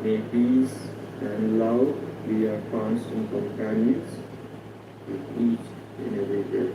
May peace and love be our constant companions with each and every day.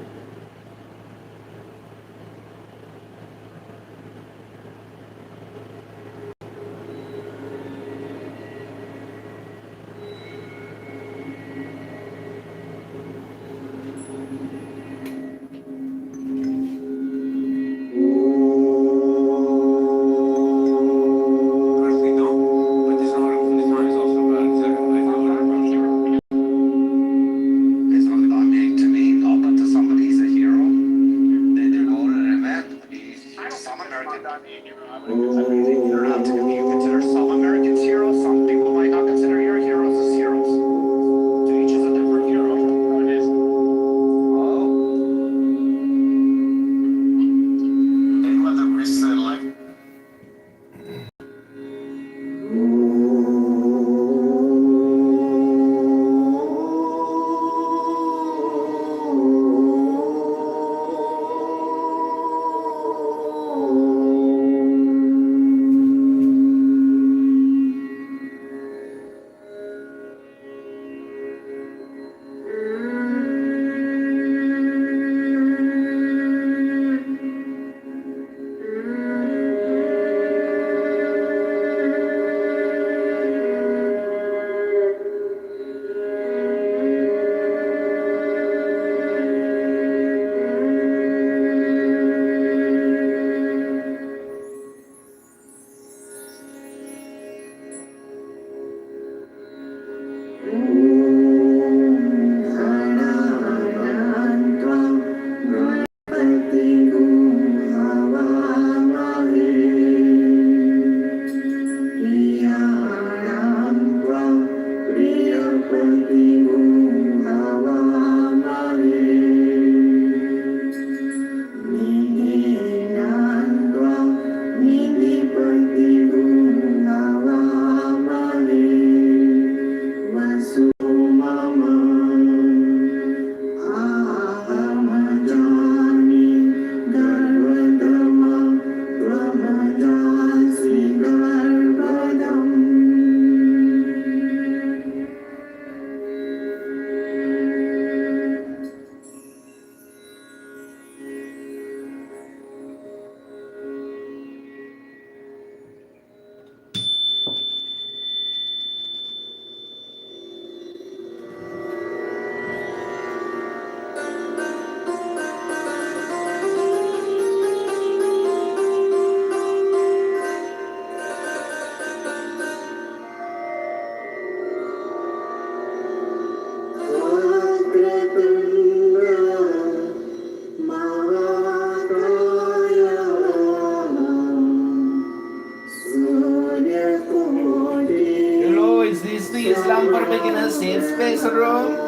Hello, is this the Islam for Beginners safe space room?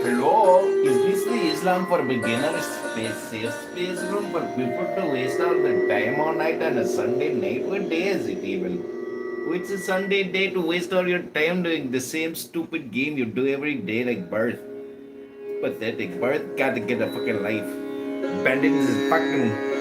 Hello, is this the Islam for Beginners safe space room for people to waste all their time all night on a Sunday night? What day is it even? It's a Sunday day to waste all your time doing the same stupid game you do every day like birth. Pathetic. Birth gotta get a fucking life. Bandit is fucking.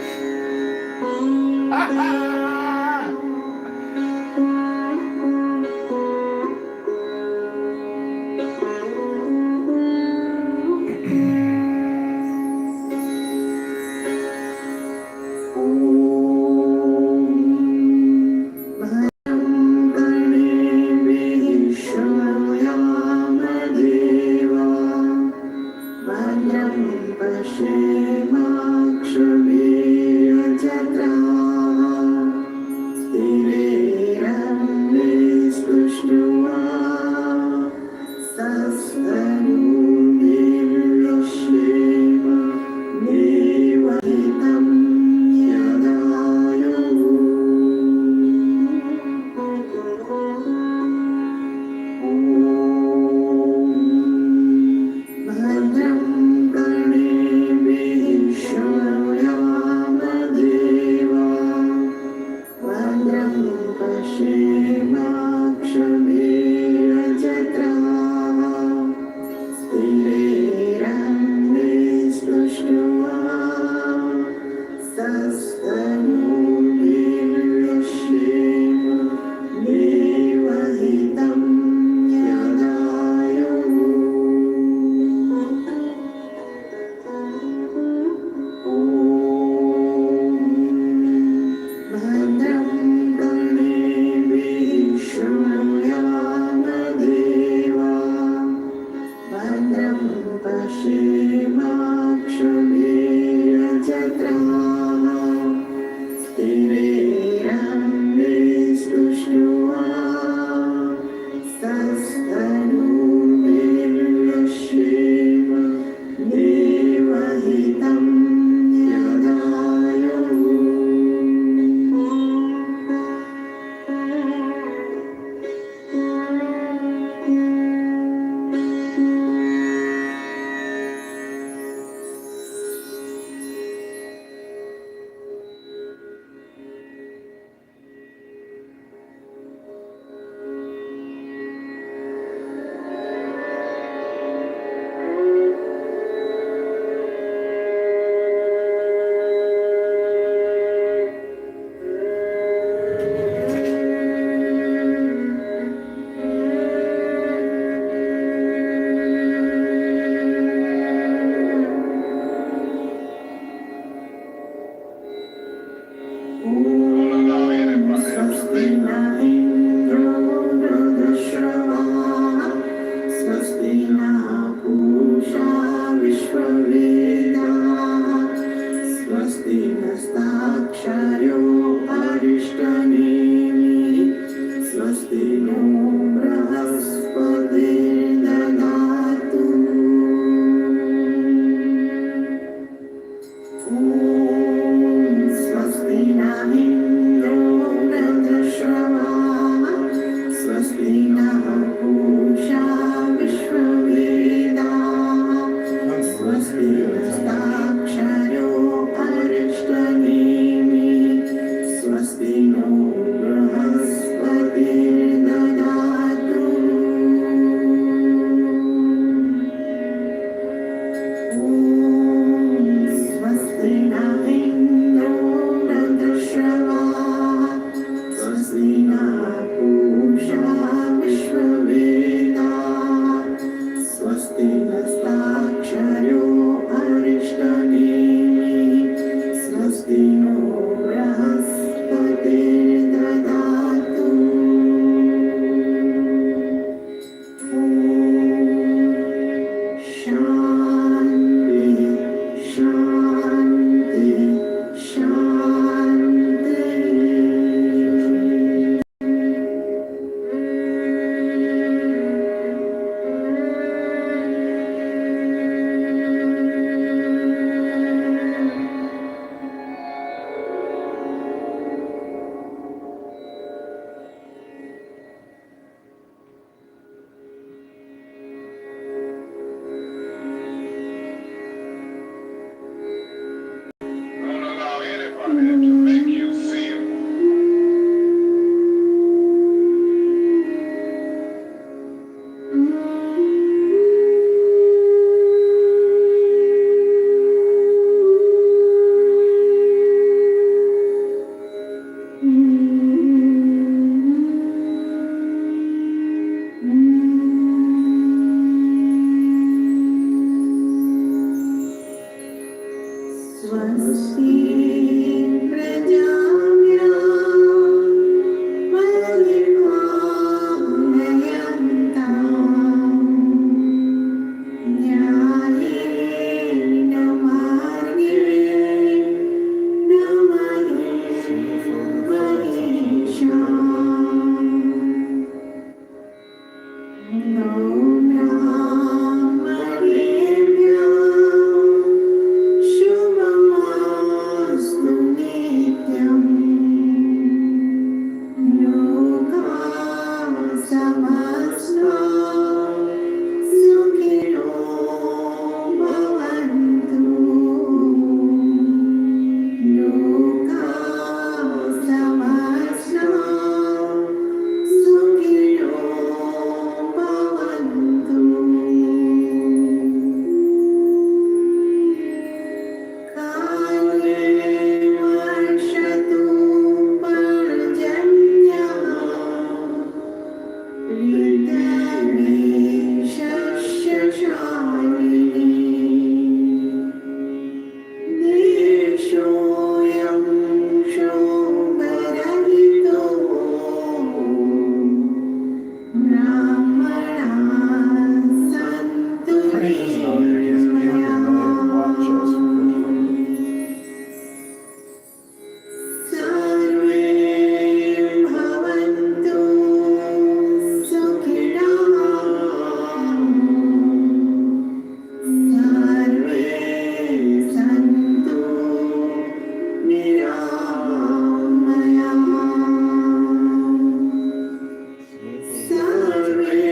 सर्वे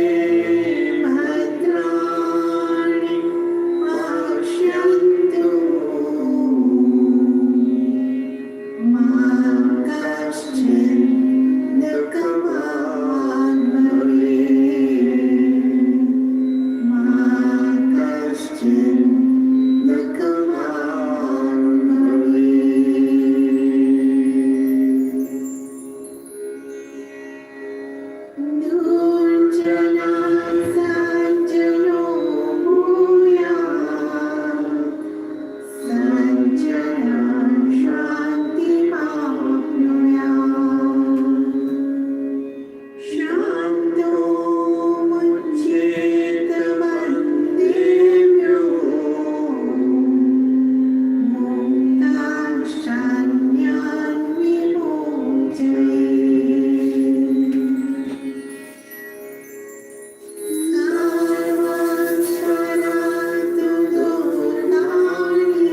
भद्राणि पश्यन्तु मा कश्चित् दुःखभाग् भवेत् मा कश्चित् दुःखभाग् भवेत् दुर्जना सज्जनो भूयात् सज्जना शान्तिमाप्नुयात् शान्तो मुच्येत बन्धेभ्यो मुक्ताः शरण्यान् विमोचयेत् सर्वान् स्वरातु दुर्गाणि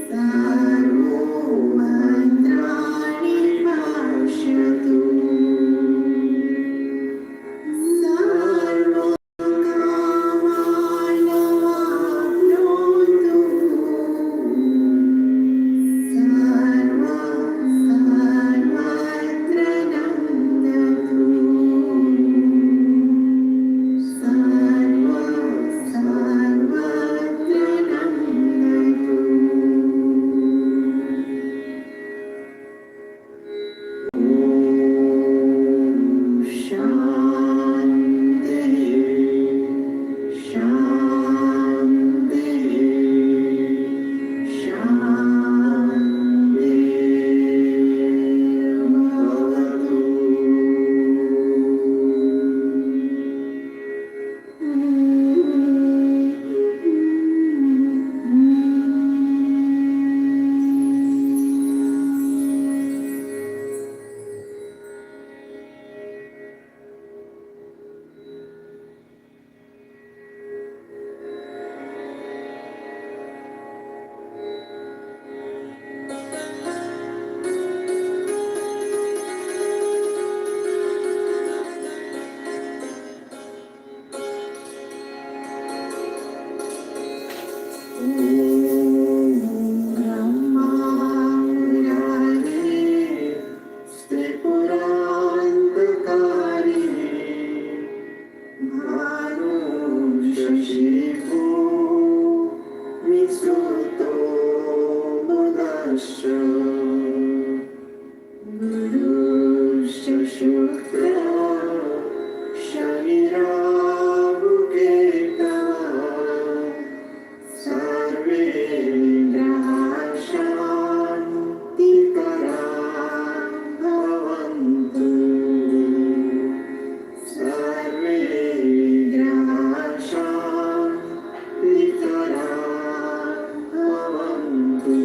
सर्वो भद्राणि पश्यतु सर्वो कामानवाप्नोतु सर्वत्र नन्दतु सर्वत्र नन्दतु शान्ति शान्ति शान्ति भवतु सर्वे ग्रहाः शान्तिकरा भवन्तु सर्वे ग्रहाः शान्तिकरा भवन्तु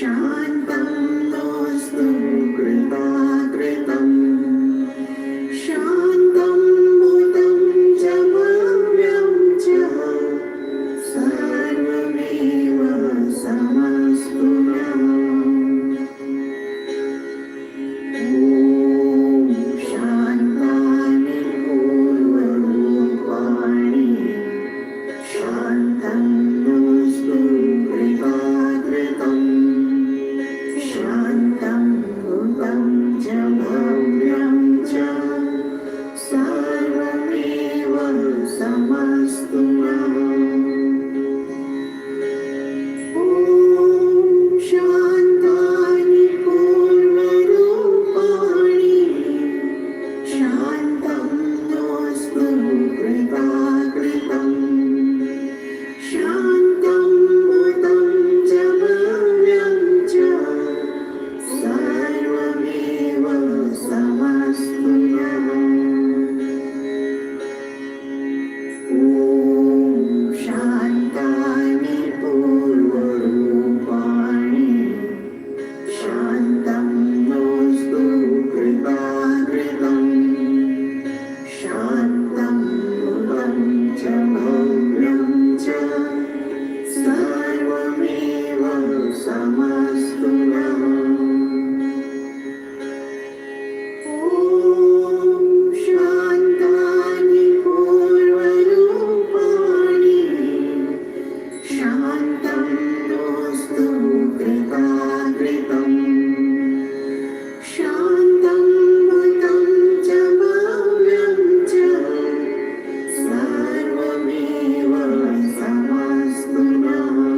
शान्तं नोऽस्तु कृताकृतम् शान्तं मुदं च भव्यं च सर्वमेव समस्तु नः ॐ शान्तानि पूर्वरूपाणि शान्तं नोऽस्तु कृताकृतम् शान्तं भूतं च भव्यं च सर्वमेव समस्तु नः ॐ शान्तानि पूर्वरूपाणि शान्तं नोऽस्तु कृताकृतम् शान्तं मुदं च भव्यं च सर्वमेव समस्तु नः ॐ शान्तानि पूर्वरूपाणि शान्तं नोऽस्तु कृताकृतम् शान्तं मुदं च भव्यं च सर्वमेव समस्तु नः ॐ शान्तानि पूर्वरूपाणि शान्तं नोऽस्तु कृताकृतम् शान्तं मुदं च भव्यं च सर्वमेव समस्तु नः ॐ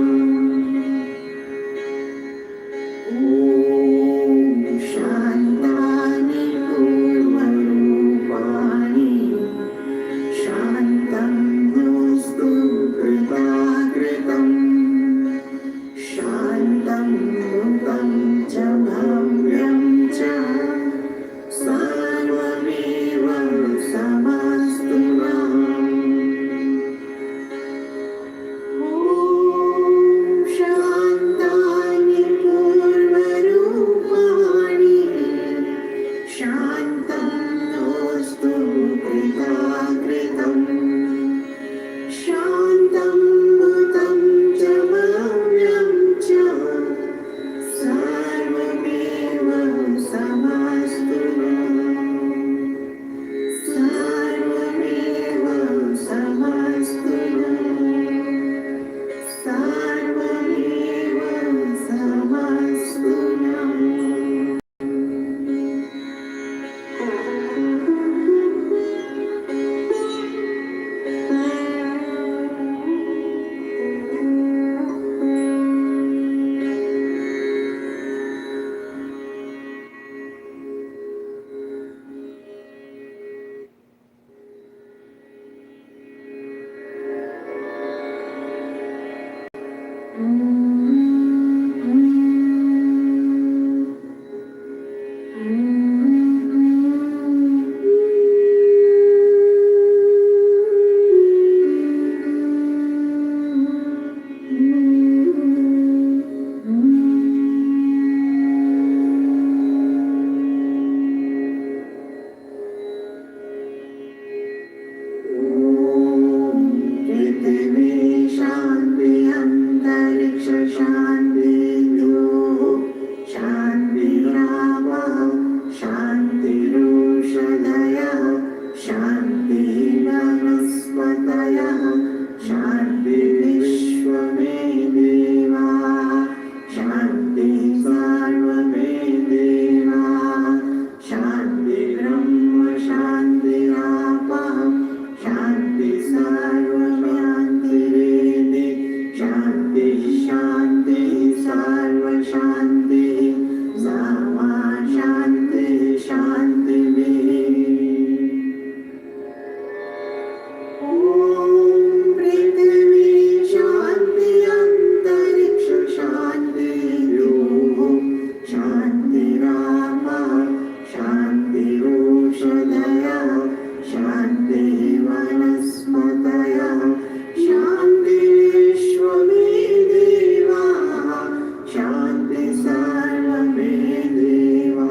सर्वमे देवा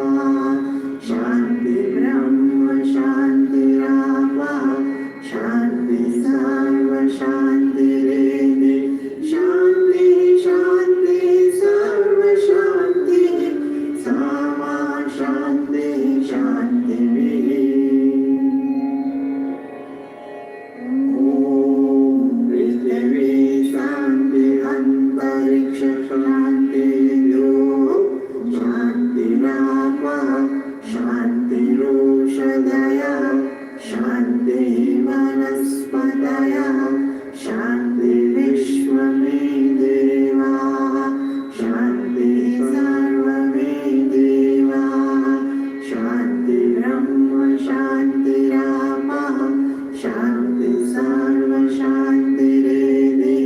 शान्ति ब्रह्म शान्तिरापः शान्ति सर्व शान्तिरेधि शान्ति शान्ति सर्व शान्ति सामा शान्ति शान्तिः पृथिवी शान्ति अन्तरिक्ष शान्ति शान्तिरापः शान्तिरोषधयः शान्ति वनस्पतयः शान्ति विश्वमे देवाः शान्ति सर्वमे देवाः शान्ति ब्रह्म शान्तिरापः शान्ति सर्व शान्तिरेधि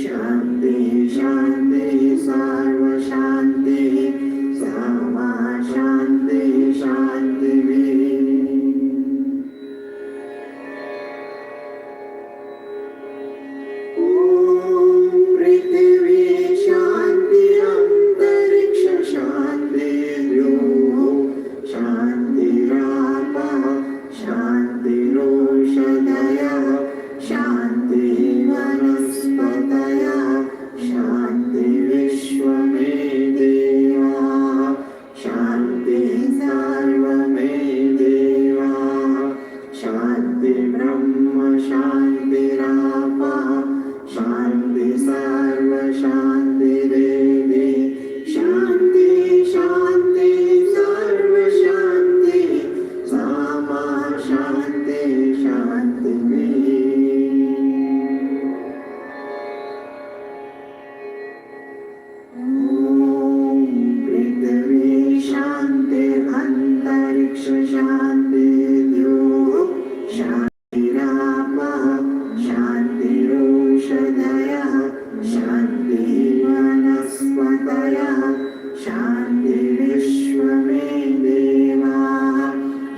शान्ति शान्ति सर्व शान्ति सामा शान्ति शान्तिः पृथिवी शान्ति अन्तरिक्ष शान्ति शान्तिरापः शान्तिरोषधयः शान्ति वनस्पतयः शान्ति विश्वमे देवाः शान्ति सर्वमे देवाः शान्ति ब्रह्म शान्तिरापः शान्ति सर्व शान्तिरेधि शान्ति शान्ति सर्व शान्ति सामा शान्ति शान्तिः पृथिवी शान्ति अन्तरिक्ष शान्ति शान्तिरापः शान्तिरोषधयः शान्ति वनस्पतयः शान्ति विश्वमे देवाः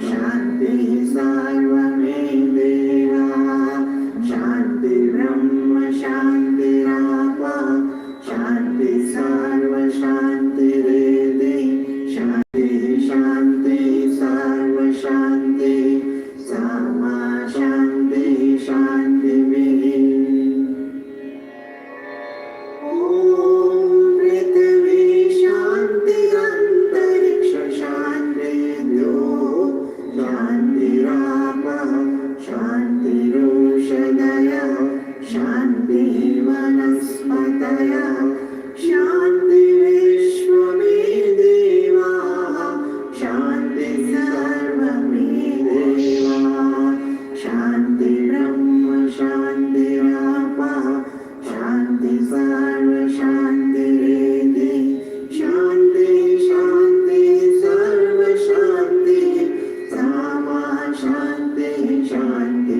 शान्ति सर्वमे देवाः शान्ति ब्रह्म शान्तिरापः शान्ति सर्व शान्तिरेधि शान्ति शान्ति सर्व शान्ति सामा शान्ति शान्तिः पृथिवी शान्ति अन्तरिक्ष शान्ति शान्तिरापः शान्तिरोषधयः शान्ति वनस्पतयः शान्ति विश्वमे देवाः शान्ति सर्वमे देवाः शान्ति ब्रह्म शान्तिरापः शान्ति सर्व शान्तिरेधि शान्ति शान्ति सर्व शान्ति सामा शान्ति शान्तिः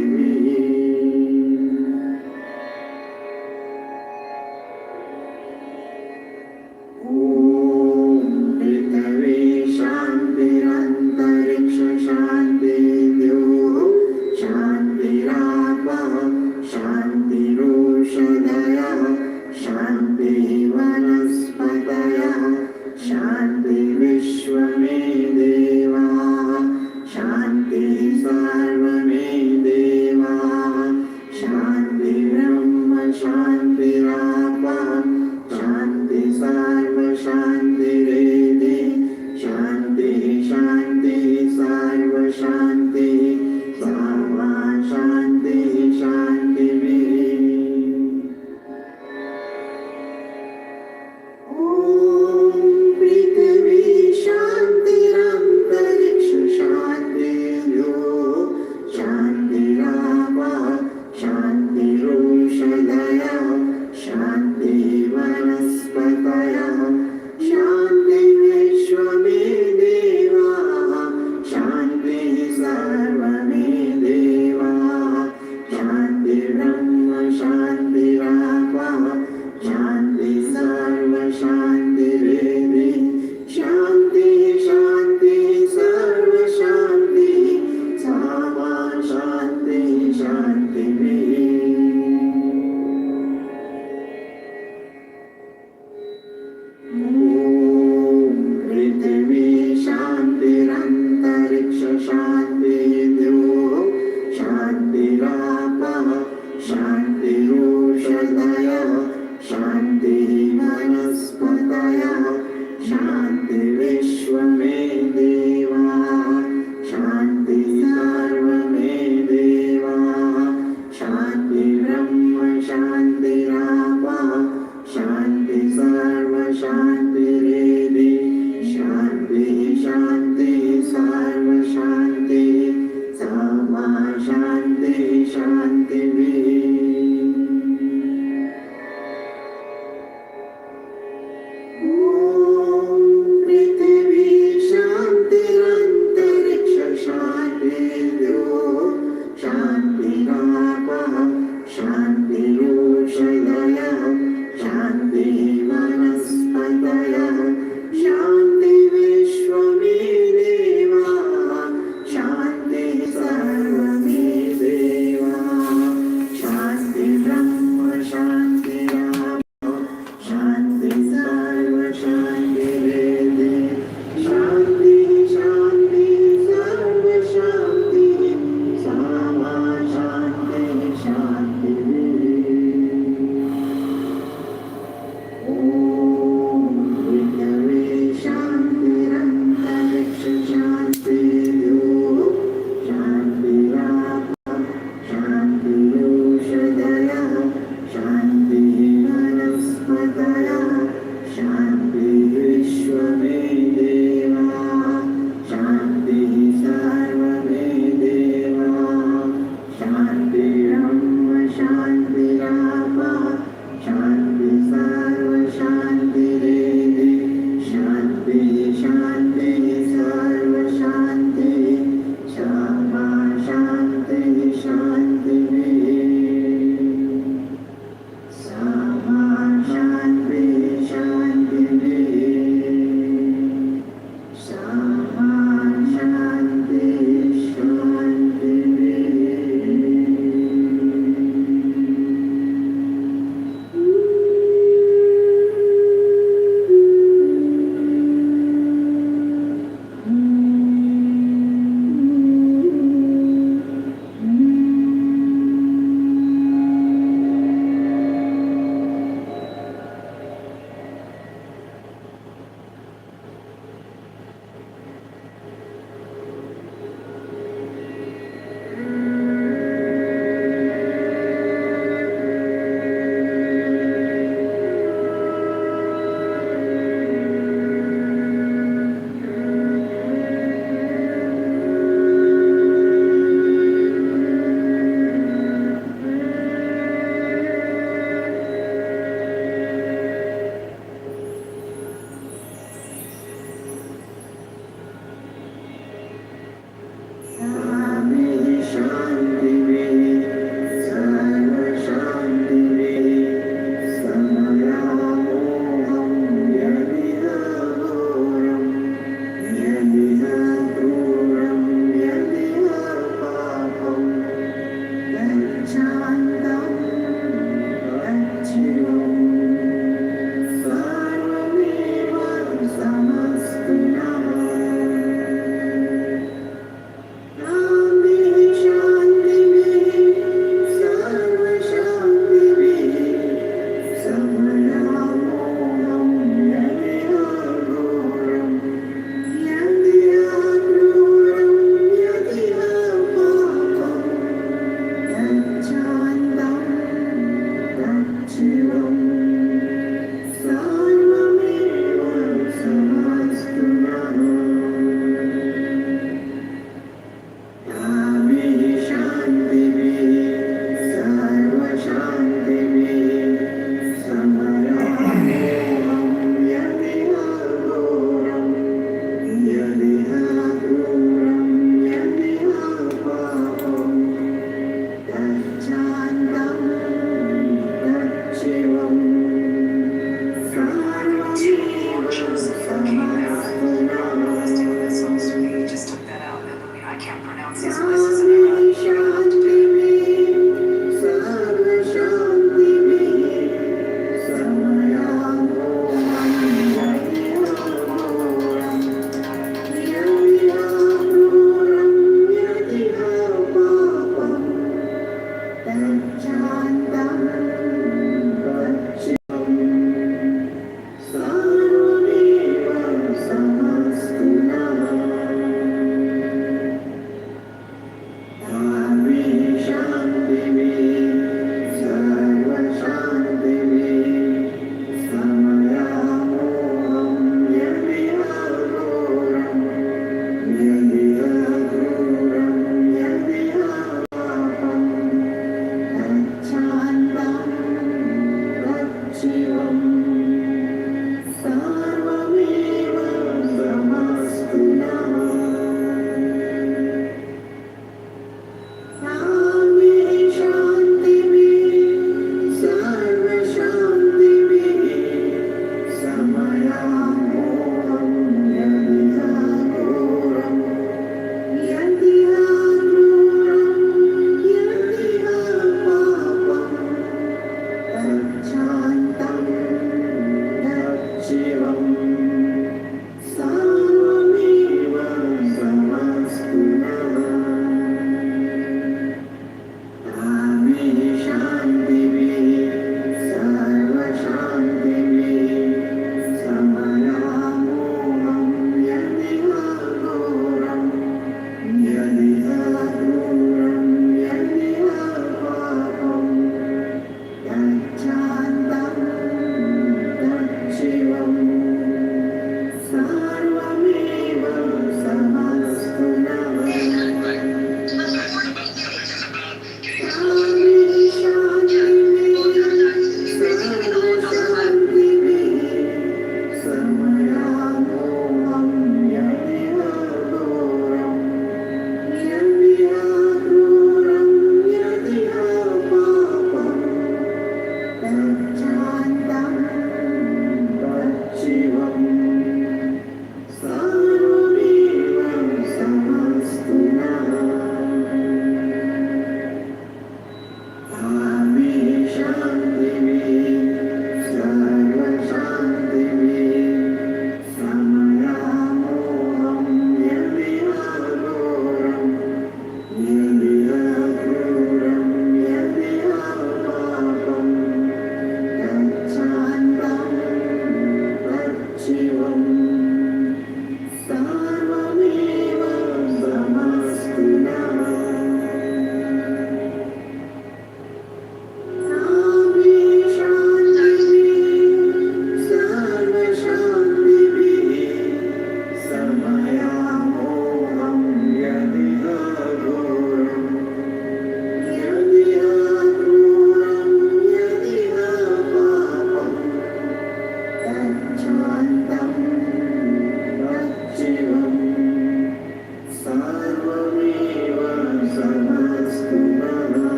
पृथिवी शान्तिरन्तरिक्ष शान्ति शान्तिरापः शान्तिरोषधयः शान्ति वनस्पतयः शान्ति विश्वमे देवाः शान्ति सर्वमे देवाः शान्ति ब्रह्म शान्तिरापः शान्ति सर्व शान्तिरेधि शान्ति शान्ति सर्व शान्ति सामा शान्ति शान्तिः पृथिवी शान्तिरन्तरिक्ष शान्तिरेधि शान्ति शान्ति सर्वशान्ति सर्वा शान्ति शान्तिः पृथिवी शान्तिरन्तरिक्ष शान्तिर्यो शान्तिरापः शान्तिरोषधयः शान्तिः वनस्पतयः शान्तिविश्वमे देवा शान्तिः सर्वमे देवा शान्ति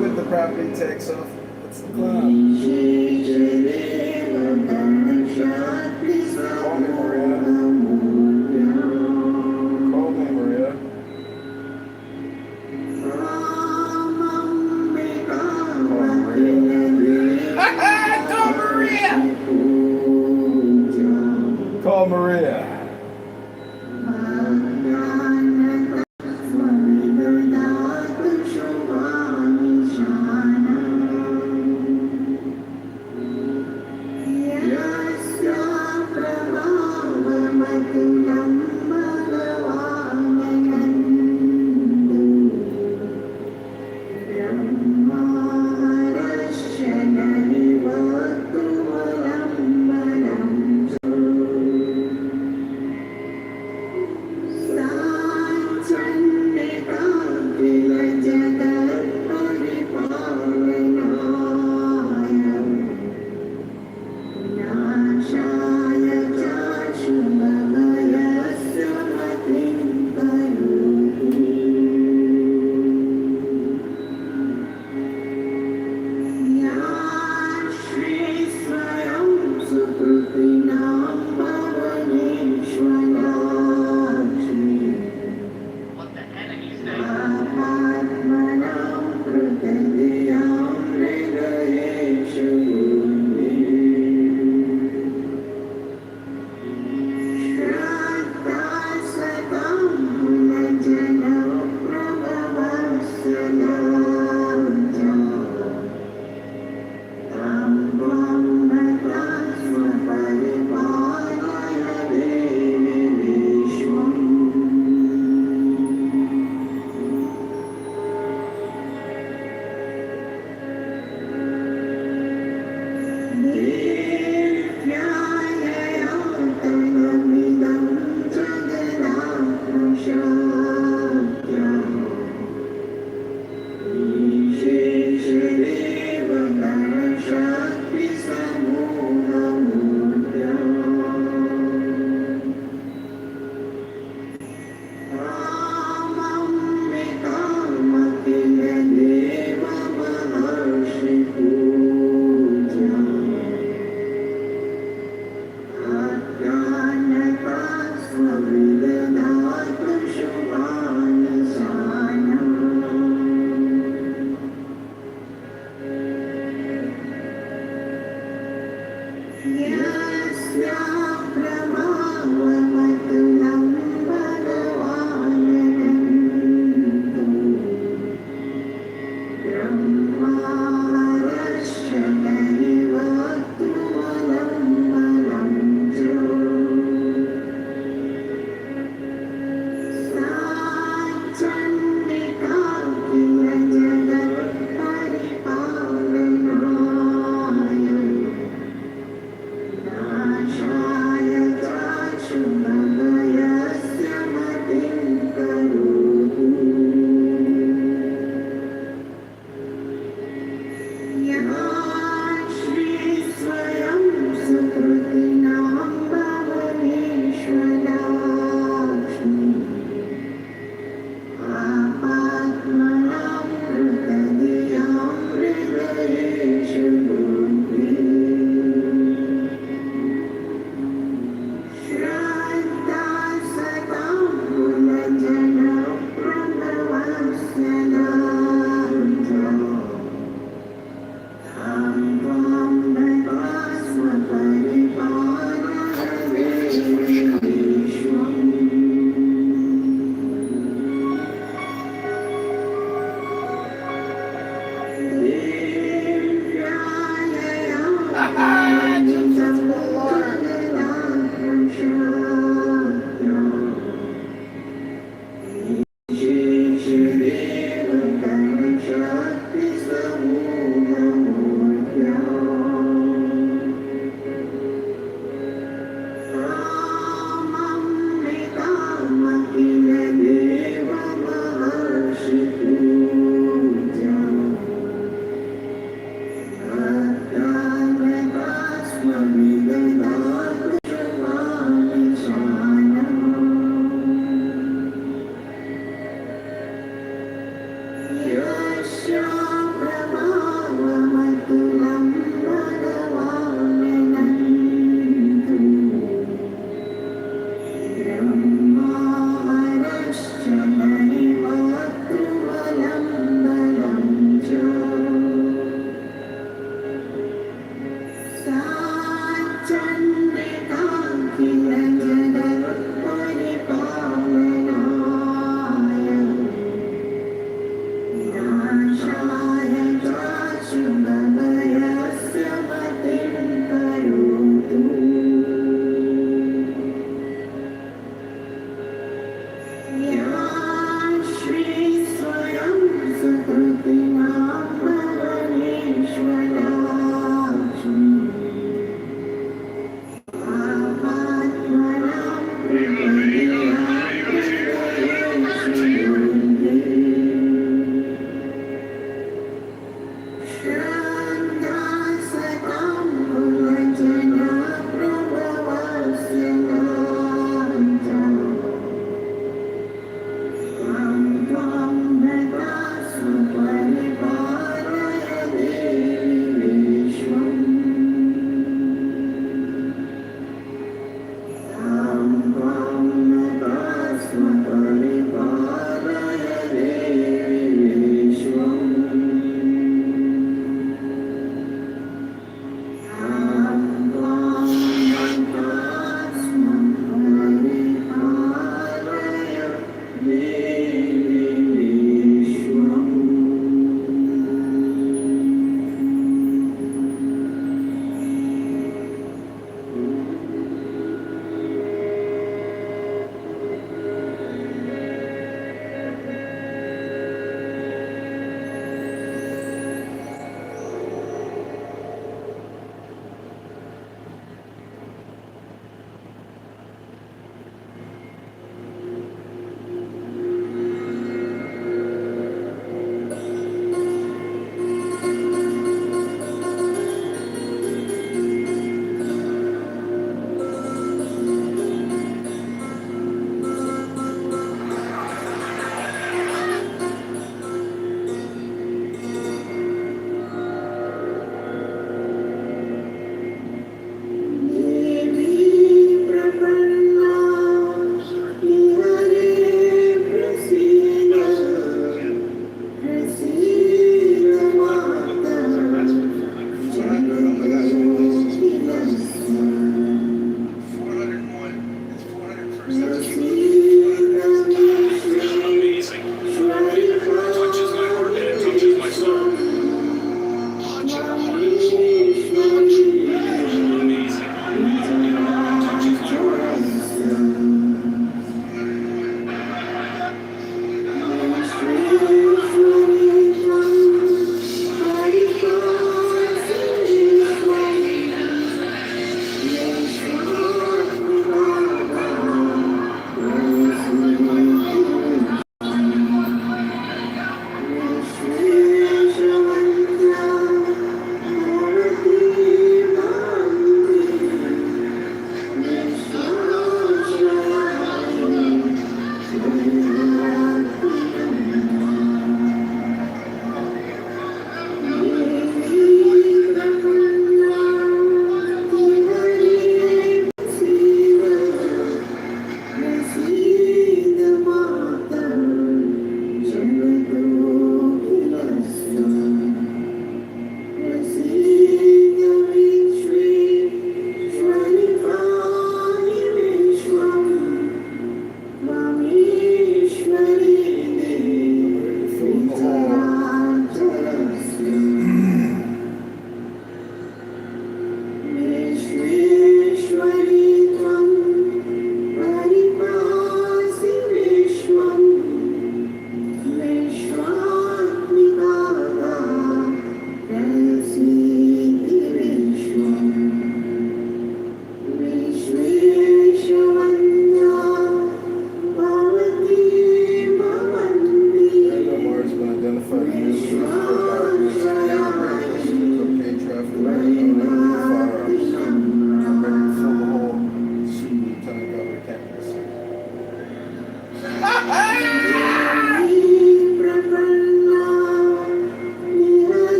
with the property tax off. What's the clock? Call me, Maria. Call me, Maria. Call Maria. Call Maria.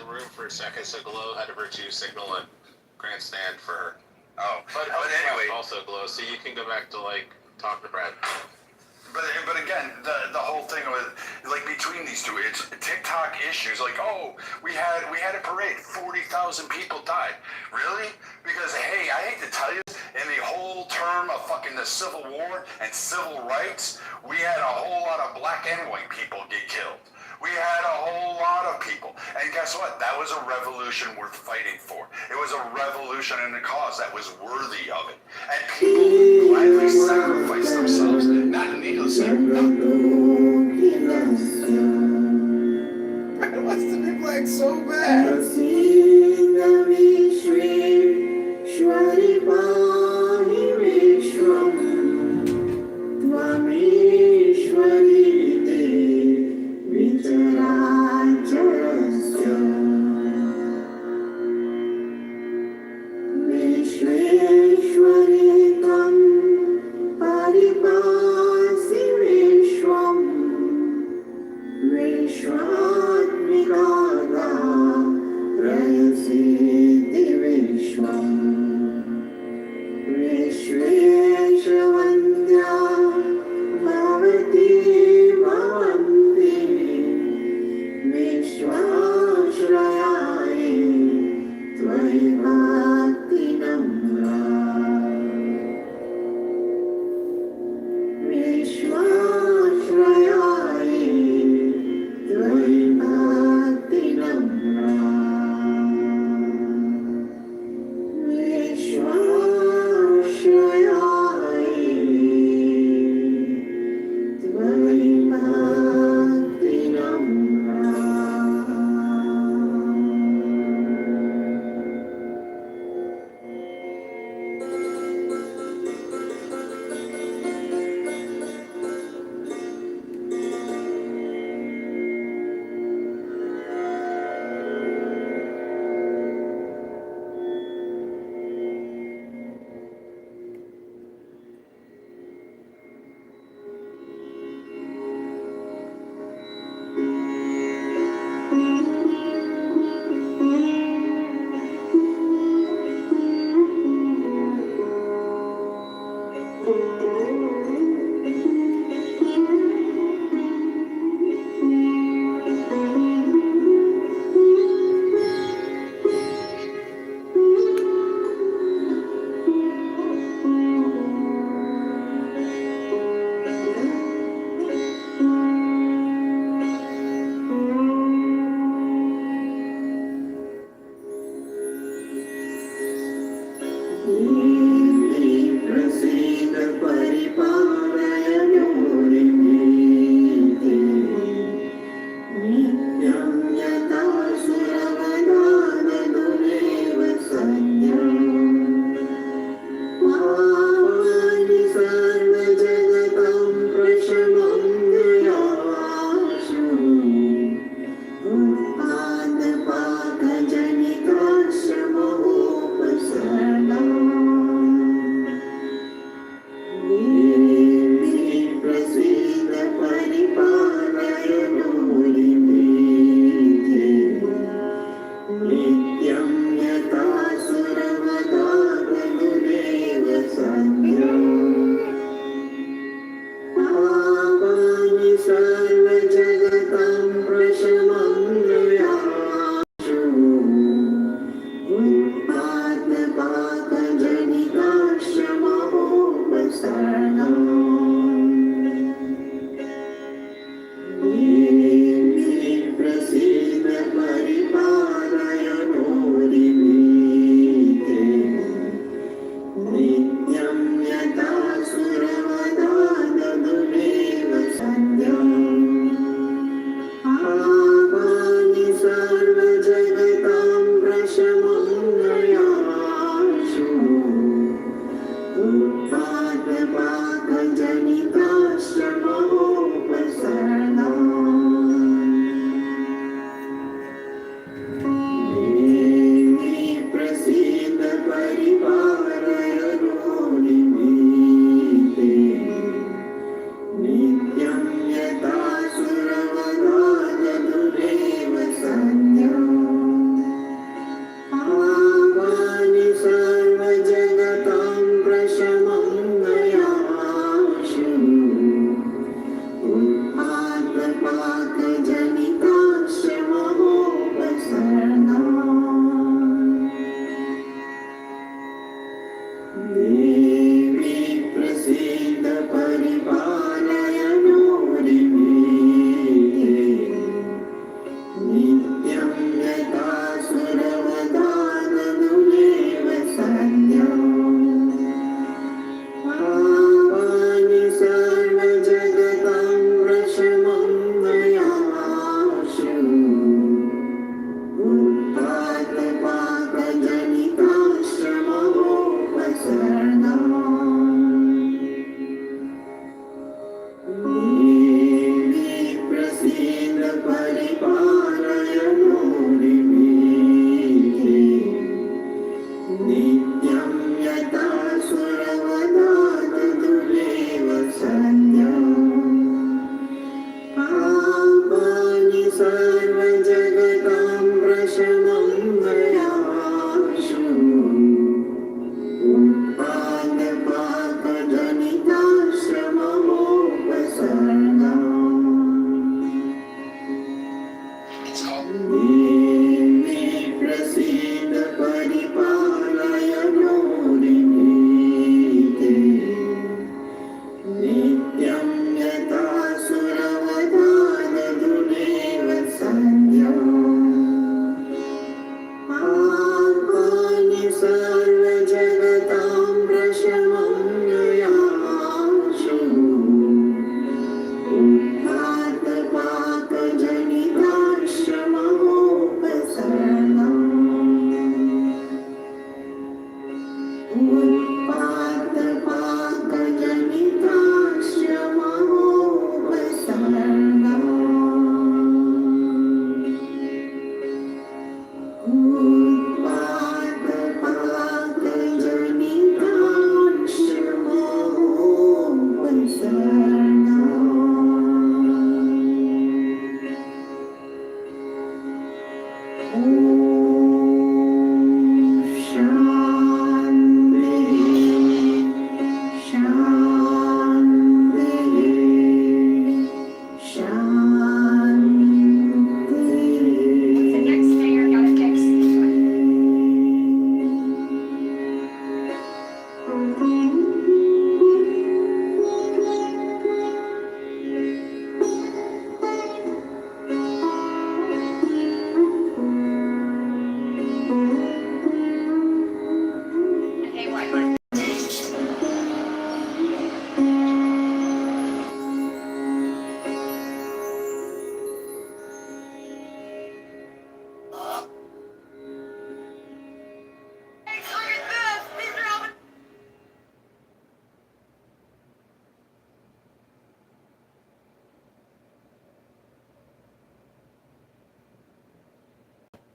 the room for a second, so Glow had to virtue signal a grandstand for her. Oh, But anyway, also Glow, so you can go back to like talk to Brad. But again, the whole thing with like between these two, it's TikTok issues. Like, oh, we had a parade, 40,000 people died. Really? Because hey, I hate to tell you, in the whole term of fucking the Civil War and civil rights, we had a whole lot of black and white people get killed. We had a whole lot of people. And guess what? That was a revolution worth fighting for. It was a revolution and a cause that was worthy of it. And people gladly sacrificed themselves, not needlessly. I want to be black so bad.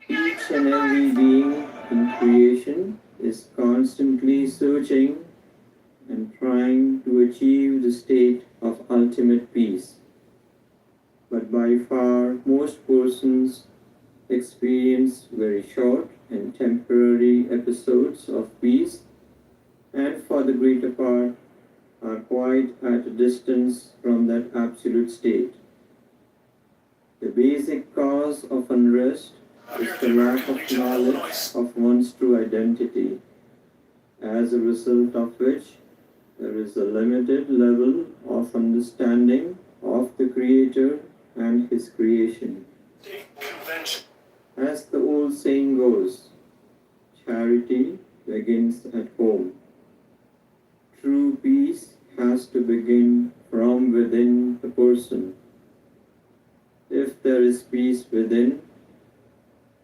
Each and every being in creation is constantly searching and trying to achieve the state of ultimate peace. But by far, most persons experience very short and temporary episodes of peace, and for the greater part, are quite at a distance from that absolute state. The basic cause of unrest is the lack of knowledge of one's true identity, as a result of which there is a limited level of understanding of the Creator and His creation. As the old saying goes, charity begins at home. True peace has to begin from within the person. If there is peace within,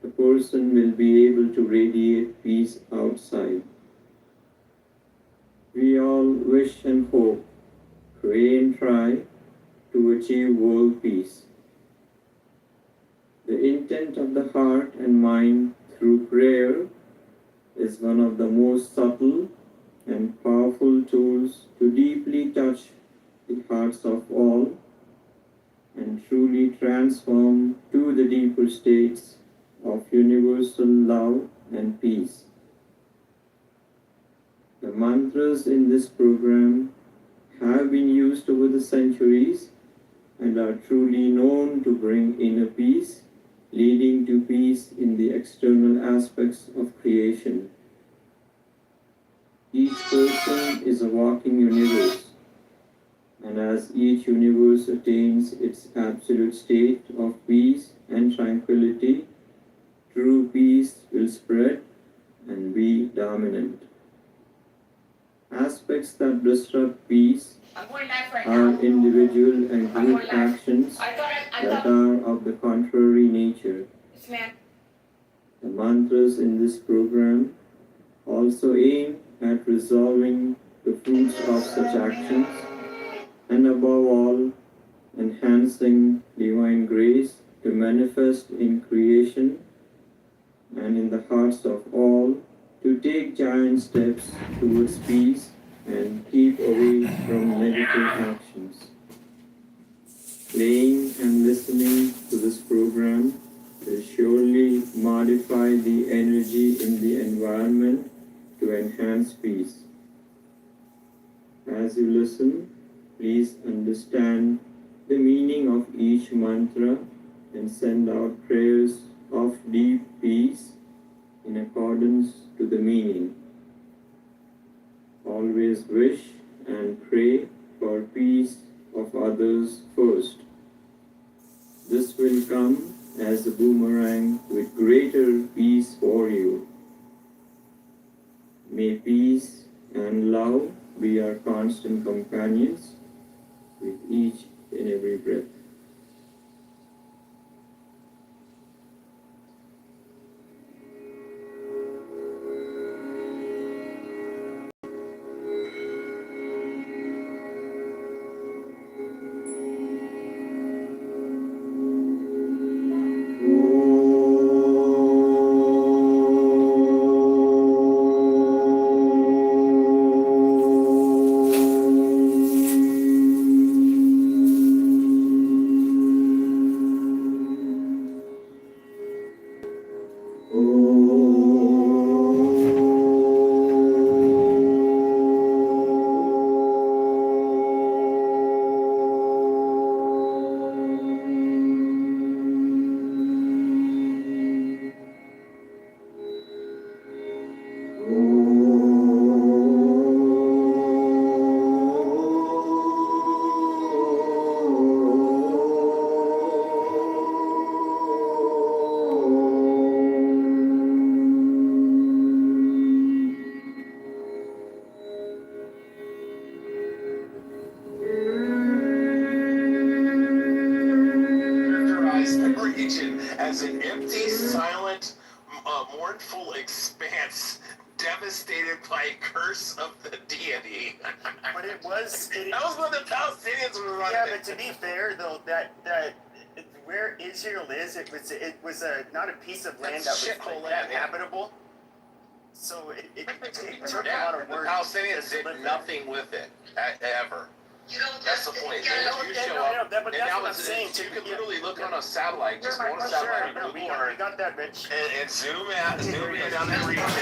the person will be able to radiate peace outside. We all wish and hope, pray and try to achieve world peace. The intent of the heart and mind through prayer is one of the most subtle and powerful tools to deeply touch the hearts of all and truly transform to the deeper states of universal love and peace. The mantras in this program have been used over the centuries and are truly known to bring inner peace, leading to peace in the external aspects of creation. Each person is a walking universe, and as each universe attains its absolute state of peace and tranquility, true peace will spread and be dominant. Aspects that disrupt peace are individual and group actions that are of the contrary nature. The mantras in this program also aim at resolving the fruits of such actions and above all, enhancing divine grace to manifest in creation and in the hearts of all to take giant steps towards peace and keep away from negative actions. Playing and listening to this program will surely modify the energy in the environment to enhance peace. As you listen, please understand the meaning of each mantra and send out prayers of deep peace in accordance to the meaning. Always wish and pray for peace of others first. This will come as a boomerang with greater peace for you. May peace and love be our constant companions with each and every breath. silent, mournful expanse devastated by a curse of the deity. But it was. That was when the Palestinians were running. Yeah, but to be fair though, that where Israel is, it was not a piece of land that was shithole like, land, yeah. habitable. So it took a Yeah, lot of the work. Palestinians to did live there. nothing with it ever. That's the point. Yeah, You no, show no, up, no, but and that's now what I'm saying. you can Yeah. literally look on a satellite, just go on a Sure, satellite, no, we Google got, Earth, that, Rich. and zoom in on that region. And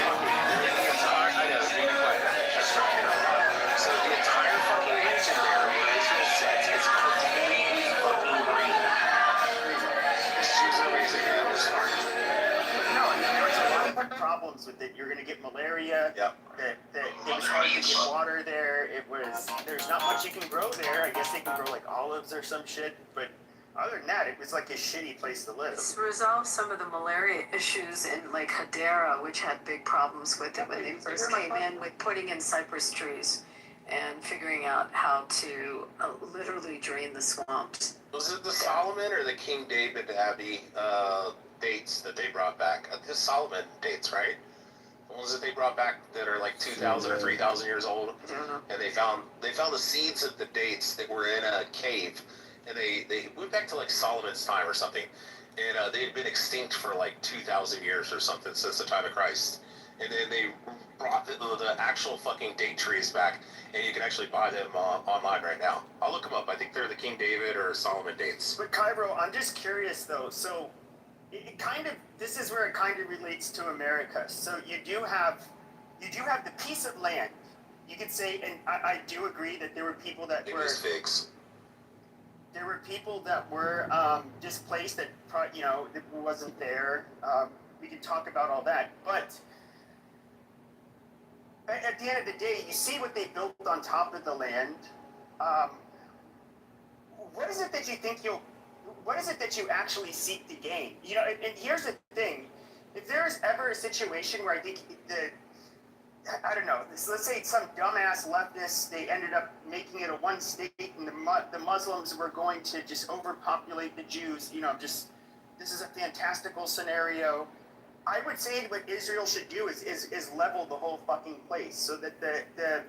the entire, I know, be quiet. Just talking out loud. So the entire fucking region there, where Israel sits, is completely fucking green. It's just amazing. Yeah, I'm sorry. No, I mean, there was a lot of problems with it. You're gonna get malaria. Yep. That it was hard to get water there. There's not much you can grow there. I guess they can grow like olives or some shit, but other than that, it was like a shitty place to live. It's resolved some of the malaria issues in like Hadera, which had big problems with it when they first came in, with putting in cypress trees and figuring out how to literally drain the swamps. Was it the Solomon or the King David Abbey dates that they brought back? The Solomon dates, right? The ones that they brought back that are like 2,000 or 3,000 years old, and they found the seeds of the dates that were in a cave, and they went back to like Solomon's time or something, and they had been extinct for like 2,000 years or something since the time of Christ, and then they brought the actual fucking date trees back, and you can actually buy them online right now. I'll look them up. I think they're the King David or Solomon dates. But Cairo, I'm just curious though. So it kind of, this is where it kind of relates to America. So you do have the piece of land. You could say, and I do agree that there were people that It were was figs. there were people that were displaced that it wasn't there. We can talk about all that, but at the end of the day, you see what they built on top of the land. What is it that you think what is it that you actually seek to gain? And here's the thing: if there's ever a situation where I think I don't know, let's say some dumbass leftists, they ended up making it a one state, and the Muslims were going to just overpopulate the Jews. This is a fantastical scenario. I would say what Israel should do is level the whole fucking place so that the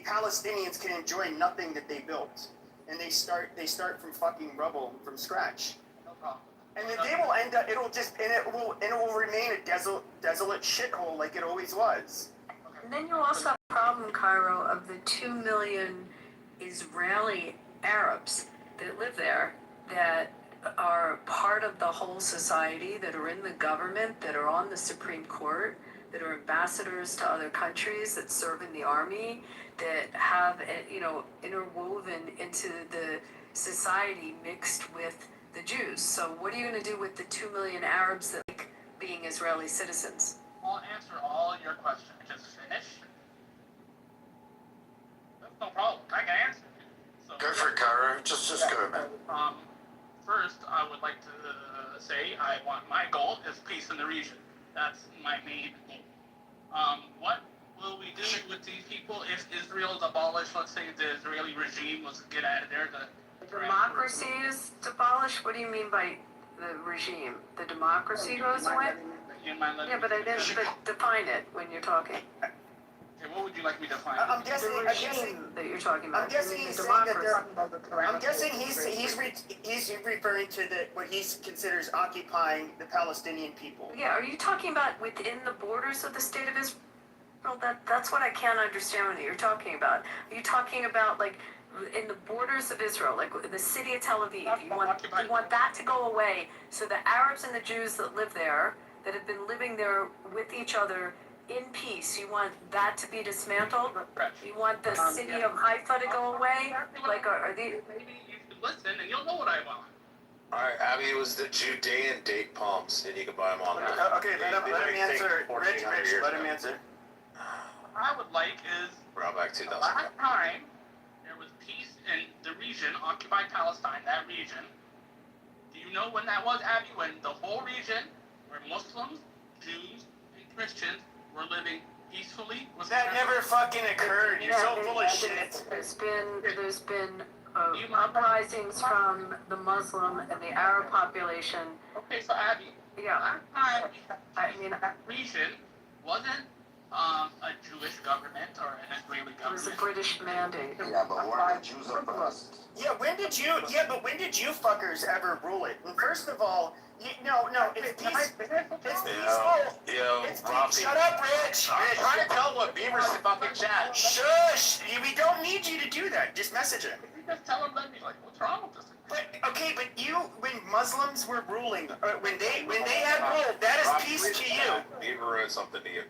Palestinians can enjoy nothing that they built, and they start from fucking rubble from scratch. No problem. And then they will end up. It will remain a desolate shithole like it always was. And then you also have the problem, Cairo, of the 2 million Israeli Arabs that live there that are part of the whole society, that are in the government, that are on the Supreme Court, that are ambassadors to other countries, that serve in the army, that have, interwoven into the society mixed with the Jews. So what are you going to do with the 2 million Arabs that like being Israeli citizens? I'll answer all your questions. Just finish. That's no problem. I can answer. So, Go for it, Kara. Just go, man. First, I would like to say my goal is peace in the region. That's my main goal. What will we do with these people if Israel is abolished? Let's say the Israeli regime was to get out of there. Democracy is abolished? What do you mean by the regime? The democracy goes away? Yeah, but I didn't define it when you're talking. Okay, what would you like me to find? I'm guessing that you're talking about. I'm guessing You mean he's the saying that democracy. I'm guessing he's referring to what he considers occupying the Palestinian people. Yeah, are you talking about within the borders of the state of Israel? That's what I can't understand what you're talking about. Are you talking about like in the borders of Israel, like the city of Tel Aviv? You want that to go away so the Arabs and the Jews that live there, that have been living there with each other in peace, you want that to be dismantled? You want the city of Haifa to go away? Like, are these... Maybe you should listen and you'll know what I want. Alright, Abby, it was the Judean date palms, and you can buy them online. Okay, let him answer. Rich, let him answer. What I would like is, Around back 2000. last time there was peace in the region, occupied Palestine, that region. Do you know when that was, Abby? When the whole region, where Muslims, Jews, and Christians were living peacefully? That never fucking occurred. You're so full of shit. There's been uprisings from the Muslim and the Arab population. Okay, so Abby, Yeah, Last time I mean, that region wasn't a Jewish government or an Israeli it was a government. British mandate. Yeah, but weren't the Jews oppressed? Yeah, when did you fuckers ever rule it? And first of all, no, it's peaceful. It's peaceful. Yo, It's Robbie. Shut up, Rich. I'm trying to tell what Beaver's fucking chat. Shush. We don't need you to do that. Just message him. You just tell them, let me like, what's wrong with this? But okay, but when Muslims were ruling, when they had ruled, that is peace to you. Beaver wrote something to you.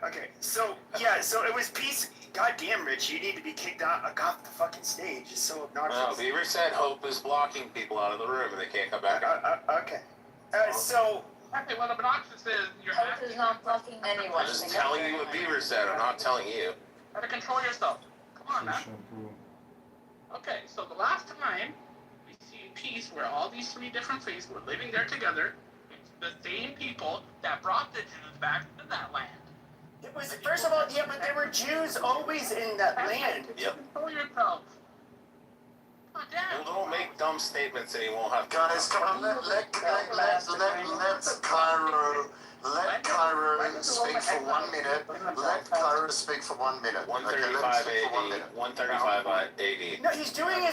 Okay, so yeah, so it was peace. Goddamn, Rich, you need to be kicked out off the fucking stage. It's so No, obnoxious. Beaver said Hope is blocking people out of the room and they can't come back. Okay. So Okay, what obnoxious is you're Hope is not blocking anyone. I'm just telling you what Beaver said. I'm not telling you. How to control yourself. Come on, man. Okay, so the last time we see peace where all these three different faiths were living there together, it's the same people that brought the Jews back to that land. it was first of all, yeah, but there were Jews always in that land. Yep. Control yourself. God Well, damn. don't make dumb statements and he won't have. Guys, come on, let Cairo speak for 1 minute. Let Cairo speak for 1 minute. 135 AD. 135 AD. No, he's doing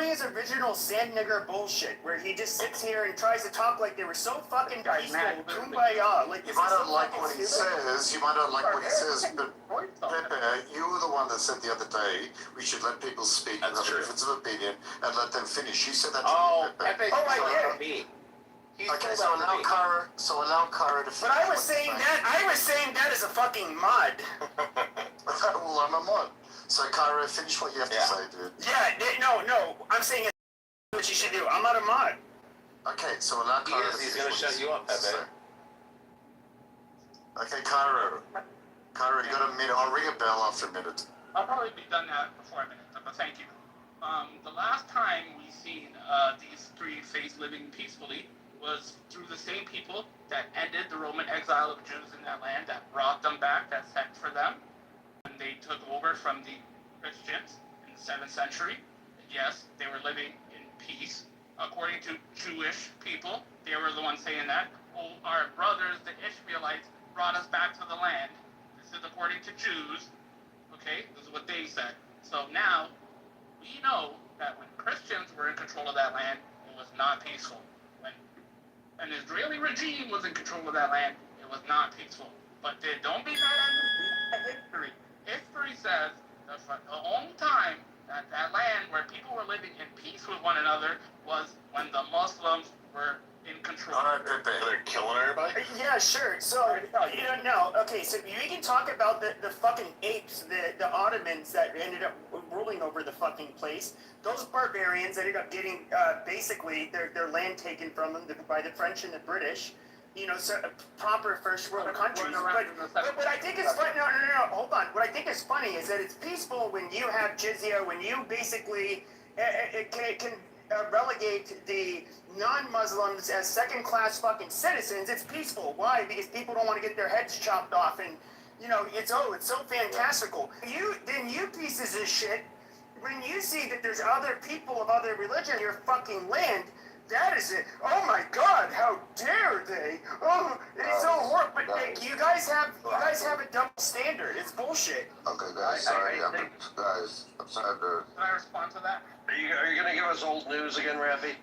his original sand nigger bullshit where he just sits here and tries to talk like they were so fucking peaceful, kumbaya. Like You might not like what he says, but Pepe, you were the one that said the other day we should let people speak and have a difference of opinion and let them finish. You said that to Oh, me, Pepe. Pepe. I did. Okay, so allow Cairo to finish. But I was what he's saying that as a fucking mod. Well, I'm a mod. So Cairo, finish what you have to say, dude. Yeah, no, I'm saying it's what you should do. I'm not a mod. Okay, so allow He Cairo is. to He's finish gonna what shut he's you up, Pepe. saying. Okay, Cairo, you got a minute. I'll ring a bell after a minute. I'll probably be done that before a minute, but thank you. The last time we seen these three faiths living peacefully was through the same people that ended the Roman exile of Jews in that land, that brought them back, that sent for them, and they took over from the Christians in the 7th century. Yes, they were living in peace. According to Jewish people, they were the ones saying that. Oh, our brothers, the Ishmaelites, brought us back to the land. This is according to Jews. Okay, this is what they said. So now, we know that when Christians were in control of that land, it was not peaceful. When an Israeli regime was in control of that land, it was not peaceful. But don't be mad at history. History says that the only time that that land where people were living in peace with one another was when the Muslims were in control. All right, Pepe. They're killing everybody. Yeah, sure. So you don't know. Okay, so we can talk about the fucking apes, the Ottomans that ended up ruling over the fucking place. Those barbarians ended up getting basically their land taken from them by the French and the British. You know, so proper first world countries. But what I think is funny, no, hold on. What I think is funny is that it's peaceful when you have jizya, when you basically can relegate the non-Muslims as second-class fucking citizens. It's peaceful. Why? Because people don't want to get their heads chopped off, and you know, it's so fantastical. You pieces of shit, when you see that there's other people of other religion in your fucking land, that is it. Oh my God! How dare they? Oh, it's so horrible. But you guys have a double standard. It's bullshit. Okay, guys, sorry. I'm sorry, dude. Can I respond to that? Are you going to give us old news again, Rafi?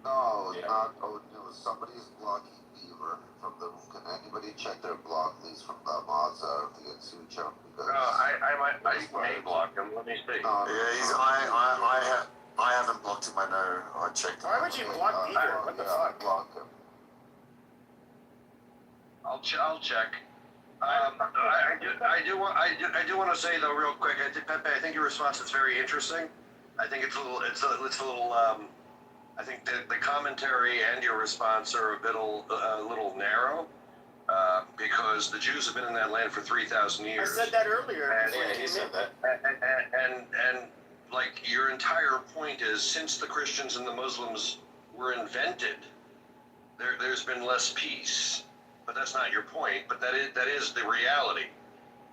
No, not old news. Somebody's blocking Beaver from the room. Can anybody check their block list from the mods to get to jump? Because I may block him. Let me see. Yeah, I haven't blocked him. I know. I checked. Why would you block Beaver? What the fuck? Block him. I'll check. I do want to say though, real quick. Pepe, I think your response is very interesting. I think it's a little. I think the commentary and your response are a little narrow, because the Jews have been in that land for 3,000 years. I said that earlier. Yeah, he said that. And like your entire point is, since the Christians and the Muslims were invented, there's been less peace. But that's not your point. But that is the reality,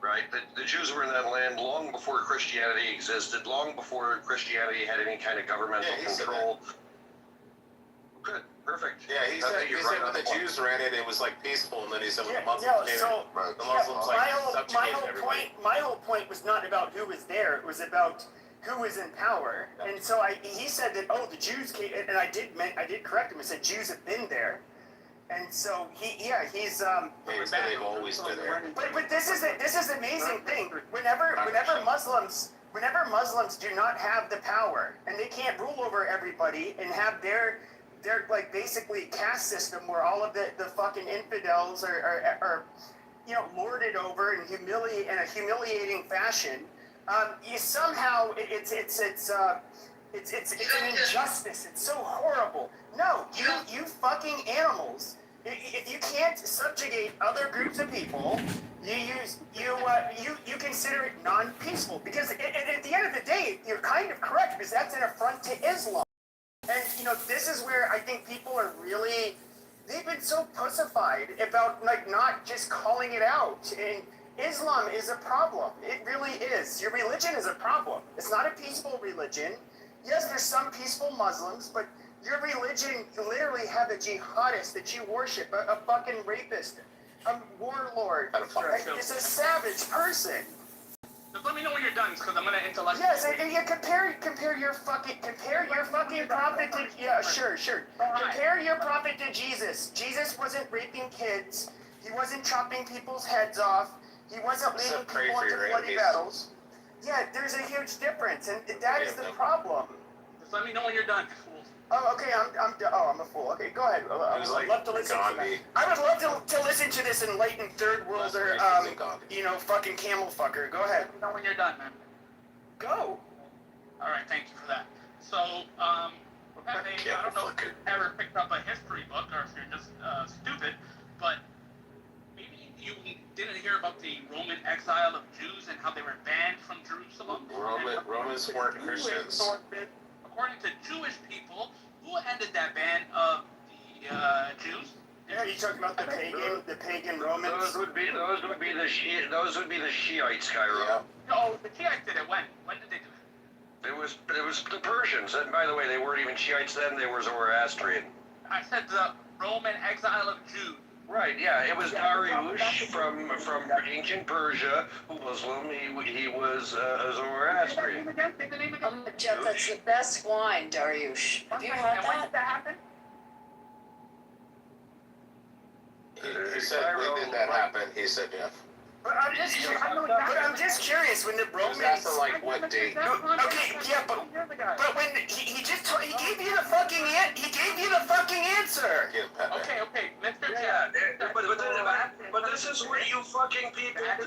right? The Jews were in that land long before Christianity existed, long before Christianity had any kind of governmental control. Good. Perfect. Yeah, he said You're when on the point. Jews ran it was like peaceful, and then he said when Yeah, the Muslims no, came so Right. the yeah, Muslims like my subjugated whole everybody. point was not about who was there. It was about who was in power. And so he said that the Jews came, and I did correct him. I said Jews have been there. And so he's Yeah, he said they've always been there. But this is the amazing thing. Whenever Muslims do not have the power and they can't rule over everybody and have their like basically caste system where all of the fucking infidels are lorded over and in a humiliating fashion. You somehow it's an injustice. It's so horrible. No, you fucking animals. If you can't subjugate other groups of people, you consider it non-peaceful. Because at the end of the day, you're kind of correct, because that's an affront to Islam. And this is where I think people are really, they've been so pussified about like not just calling it out. And Islam is a problem. It really is. Your religion is a problem. It's not a peaceful religion. Yes, there's some peaceful Muslims, but your religion, you literally have a jihadist that you worship, a fucking rapist, a warlord. It's a savage person. Just let me know when you're done, because I'm gonna intellect. Yes, and you compare your fucking prophet to sure. Compare your prophet to Jesus. Jesus wasn't raping kids. He wasn't chopping people's heads off. He wasn't leading people into bloody battles. Yeah, there's a huge difference, and that is the problem. Just let me know when you're done. Oh, okay. I'm a fool. Okay, go ahead. I'd love to listen to that. I would love to listen to this enlightened third worlder, fucking camel fucker. Go ahead. Let me know when you're done, man. Go. All right, thank you for that. So, I don't know if you ever picked up a history book or if you're just stupid, but maybe you didn't hear about the Roman exile of Jews and how they were banned from Jerusalem. Romans weren't Christians. According to Jewish people, who ended that ban of the Jews? Yeah, you talking about the pagan Romans? Those would be the Shiites, Cairo. Yeah. No, the Shiites did it. When? When did they do it? It was the Persians, and by the way, they weren't even Shiites then; they were Zoroastrian. I said the Roman exile of Jews. Right, yeah, it was Dariush from ancient Persia, who was Muslim. He was a Zoroastrian. Jeff, that's the best wine, Dariush. Have you had When that? did that happen? He said, when did that happen? He said, Jeff. But I'm just curious when the He was Romans. asking, like, what date? Okay, yeah, but when he gave you the fucking answer. Give Pepe. Okay, Mr. Yeah, Jeff. but this is what you fucking people do.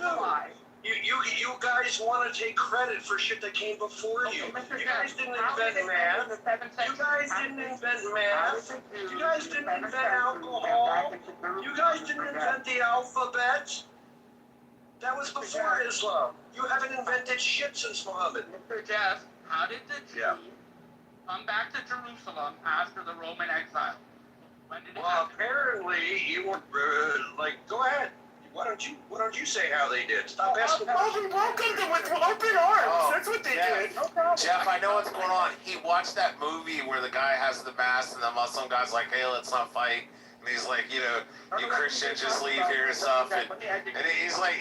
You guys want to take credit for shit that came before you. You guys didn't invent math. You guys didn't invent math. You guys didn't invent alcohol. You guys didn't invent the alphabet. That was before Islam. You haven't invented shit since Muhammad. Mr. Jeff, how did the Jews come back to Jerusalem after the Roman exile? When did it happen? Apparently you were go ahead. Why don't you say how they did? Stop asking. Welcome them with open arms. That's what they did. Jeff, I know what's going on. He watched that movie where the guy has the mask and the Muslim guy's like, hey, let's not fight. And he's like, you Christians just leave here and stuff. And he's like,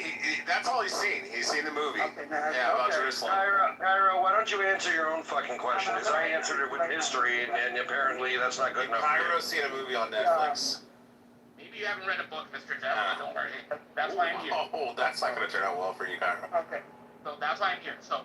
that's all he's seen. He's seen the movie. Yeah, about Jerusalem. Cairo, why don't you answer your own fucking question? Because I answered it with history, and apparently that's not good enough. Cairo's seen a movie on Netflix. Maybe you haven't read a book, Mr. Jeff. Don't worry. That's why I'm here. Oh, that's not going to turn out well for you, Cairo. Okay. So that's why I'm here. So,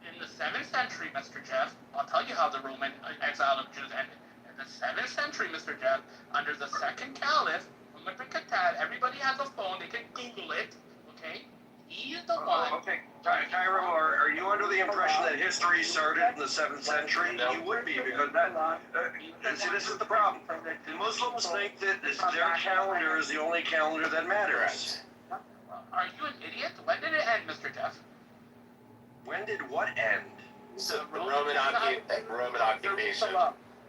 in the 7th century, Mr. Jeff, I'll tell you how the Roman exile of Jews ended. In the 7th century, Mr. Jeff, under the second caliph, Umar bin Khattab, everybody has a phone, they can Google it, okay? He is the one. Okay, Cairo, are you under the impression that history started in the 7th century? No. You would be, because see, this is the problem. The Muslims think that their calendar is the only calendar that matters. Are you an idiot? When did it end, Mr. Jeff? When did what end? So the Roman occupation.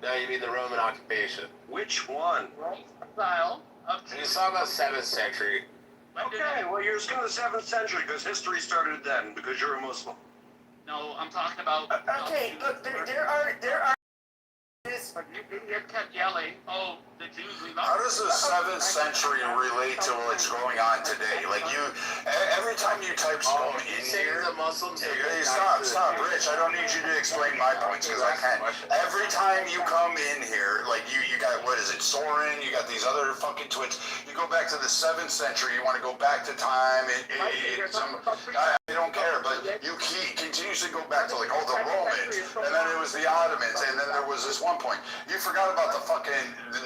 No, you mean the Roman occupation. Which one? Exile of He's Jews. talking about 7th century. When did Okay, it- well, you're still in the 7th century, because history started then, because you're a Muslim. No, I'm talking about. Okay, look, there are but you kept yelling, "Oh, the Jews, we love." How does the 7th century relate to what's going on today? Like every time you type stone in here, the Muslims. hey, stop, Rich. I don't need you to explain my points because I can't. Every time you come in here, like you got, what is it, Soren? You got these other fucking twits. You go back to the 7th century. You want to go back to time. I don't care, but you continuously go back to like, oh, the Romans, and then it was the Ottomans, and then there was this one point. You forgot about the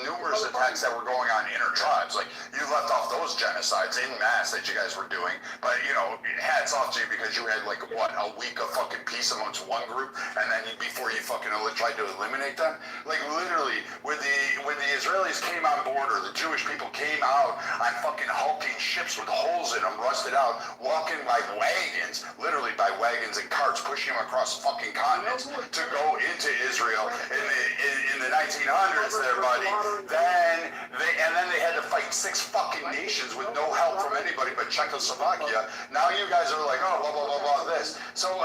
numerous attacks that were going on inter-tribes. Like, you left off those genocides in mass that you guys were doing, but, you know, hats off to you because you had, like, what, a week of fucking peace amongst one group, and then before you fucking tried to eliminate them? Like, literally, when the Israelis came on board, or the Jewish people came out on fucking hulking ships with holes in them, rusted out, walking by wagons, literally by wagons and carts, pushing them across fucking continents to go into Israel in the 1900s there, buddy. Then they had to fight 6 fucking nations with no help from anybody but Czechoslovakia. Now you guys are like, oh, blah, blah, blah, blah, this. So,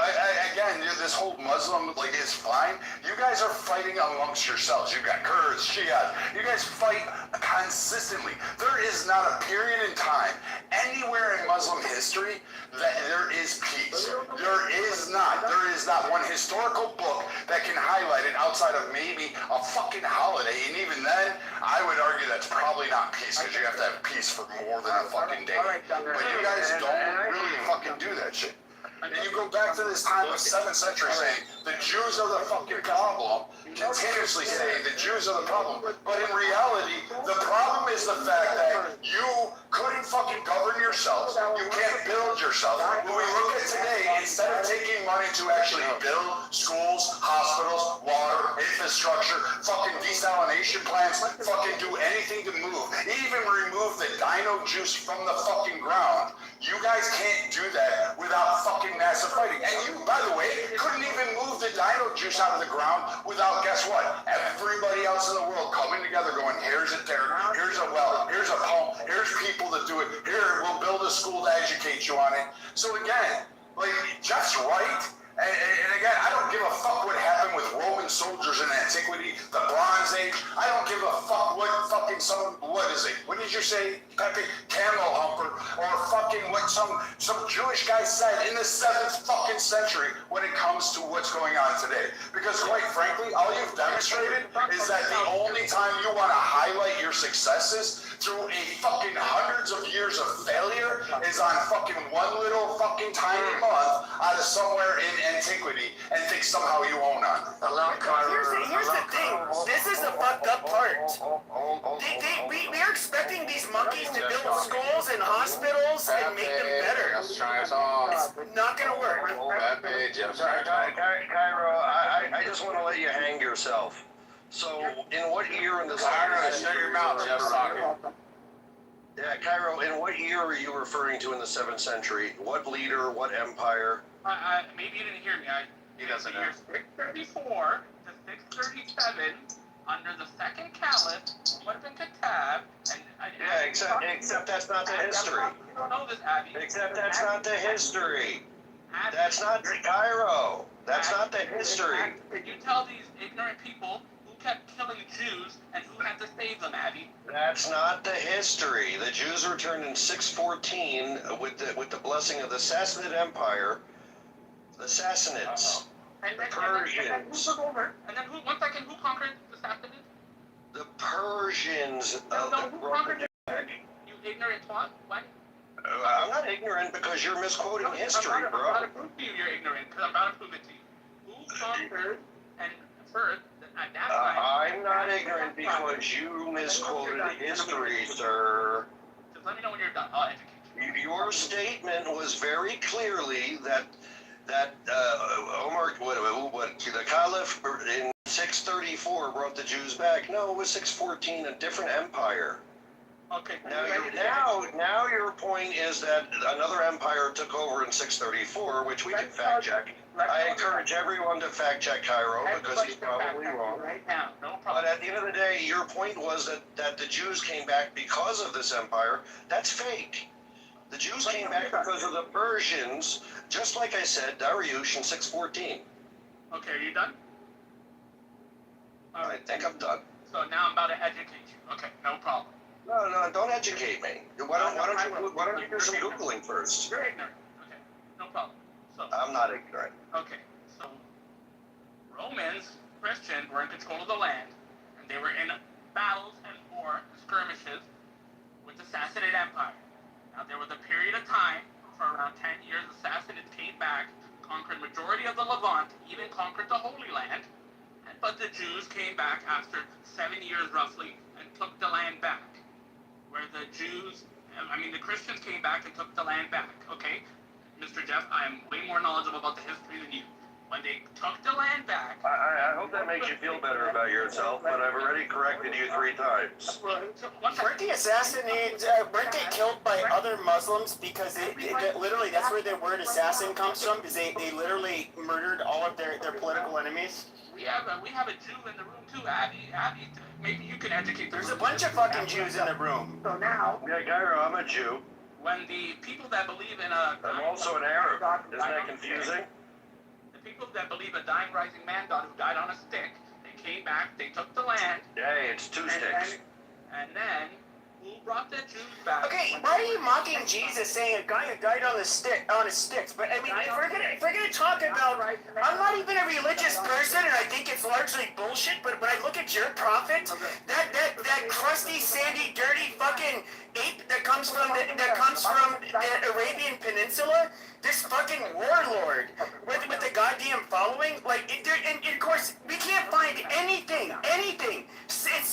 again, this whole Muslim, like, is fine. You guys are fighting amongst yourselves. You got Kurds, Shias. You guys fight consistently. There is not a period in time anywhere in Muslim history that there is peace. There is not one historical book that can highlight it outside of maybe a fucking holiday, and even then, I would argue that's probably not peace because you have to have peace for more than a fucking day. But you guys don't really fucking do that shit. And you go back to this time of 7th century saying the Jews are the fucking problem, continuously saying the Jews are the problem. But in reality, the problem is the fact that you couldn't fucking govern yourselves. You can't build yourself. When we look at today, instead of taking money to actually build schools, hospitals, water, infrastructure, fucking desalination plants, fucking do anything to move, even remove the dino juice from the fucking ground, you guys can't do that without fucking massive fighting. And you, by the way, couldn't even move the dino juice out of the ground without, guess what? Everybody else in the world coming together going, here's a there, here's a well, here's a pump, here's people to do it, here, we'll build a school to educate you on it. So again, like, Jeff's right. And again, I don't give a fuck what happened with Roman soldiers in antiquity, the Bronze Age. I don't give a fuck what fucking what is it? What did you say, Pepe? Camel humper, or fucking what some Jewish guy said in the 7th fucking century when it comes to what's going on today. Because quite frankly, all you've demonstrated is that the only time you want to highlight your successes through a fucking hundreds of years of failure is on fucking one little fucking tiny month out of somewhere in antiquity and think somehow you own on it. Here's the thing. This is the fucked up part. We are expecting these monkeys to build schools and hospitals and make them better. Let's try us all. It's not gonna work. Cairo, I just want to let you hang yourself. So, in what year in the Shut your mouth, Jeff's talking. Yeah, Cairo, in what year are you referring to in the 7th century? What leader, what empire? Maybe you didn't hear me. He doesn't know. Year 634 to 637, under the second caliph, Umar bin Khattab, Yeah, except that's not the history. You don't know this, Abby. Except that's not the history. That's not Cairo. That's not the history. Could you tell these ignorant people who kept killing Jews and who had to save them, Abby? That's not the history. The Jews returned in 614 with the blessing of the Sassanid Empire. The Sassanids. And The then Persians. who conquered the Sassanids? The Persians. Who conquered them? You ignorant twat? What? I'm not ignorant because you're misquoting history, I'm bro. about to prove to you you're ignorant, because I'm about to prove it to you. Who conquered and first, at that time... I'm not ignorant because you misquoted history, sir. Just let me know when you're done. I'll educate you. Your statement was very clearly that Omar, the Caliph in 634 brought the Jews back. No, it was 614, a different empire. Okay. Now your point is that another empire took over in 634, which we can fact check. I encourage everyone to fact check Cairo because he's probably wrong. Right now, no problem. But at the end of the day, your point was that the Jews came back because of this empire. That's fake. The Jews came back because of the Persians, just like I said, Dariush in 614. Okay, are you done? All I right. think I'm done. So now I'm about to educate you. Okay, no problem. No, don't educate me. Why don't you do some Googling first? You're ignorant. Okay, no problem. So, I'm not ignorant. okay, so Romans, Christians were in control of the land, and they were in battles and war skirmishes with the Sassanid Empire. Now, there was a period of time, for around 10 years, the Sassanids came back, conquered majority of the Levant, even conquered the Holy Land, but the Jews came back after 7 years roughly and took the land back. Where the Christians came back and took the land back, okay? Mr. Jeff, I am way more knowledgeable about the history than you. When they took the land back... I hope that makes you feel better about yourself, but I've already corrected you 3 times. Weren't the Assassinids, weren't they killed by other Muslims because literally, that's where the word assassin comes from, because they literally murdered all of their political enemies? We have a Jew in the room too, Abby, maybe you can educate the There's room. a bunch of fucking Jews in the room. So now, Yeah, Gyro, I'm a Jew. when the people that believe in a... I'm also an Arab. Isn't that confusing? The people that believe a dying rising man God who died on a stick, they came back, they took the land. Hey, it's 2 sticks. And then, who brought the Jews back? Okay, why are you mocking Jesus, saying a guy who died on his sticks? But I mean, if we're gonna talk about, I'm not even a religious person, and I think it's largely bullshit. But when I look at your prophet, that crusty, sandy, dirty fucking ape that comes from the Arabian Peninsula, this fucking warlord with the goddamn following, like, and of course we can't find anything. It's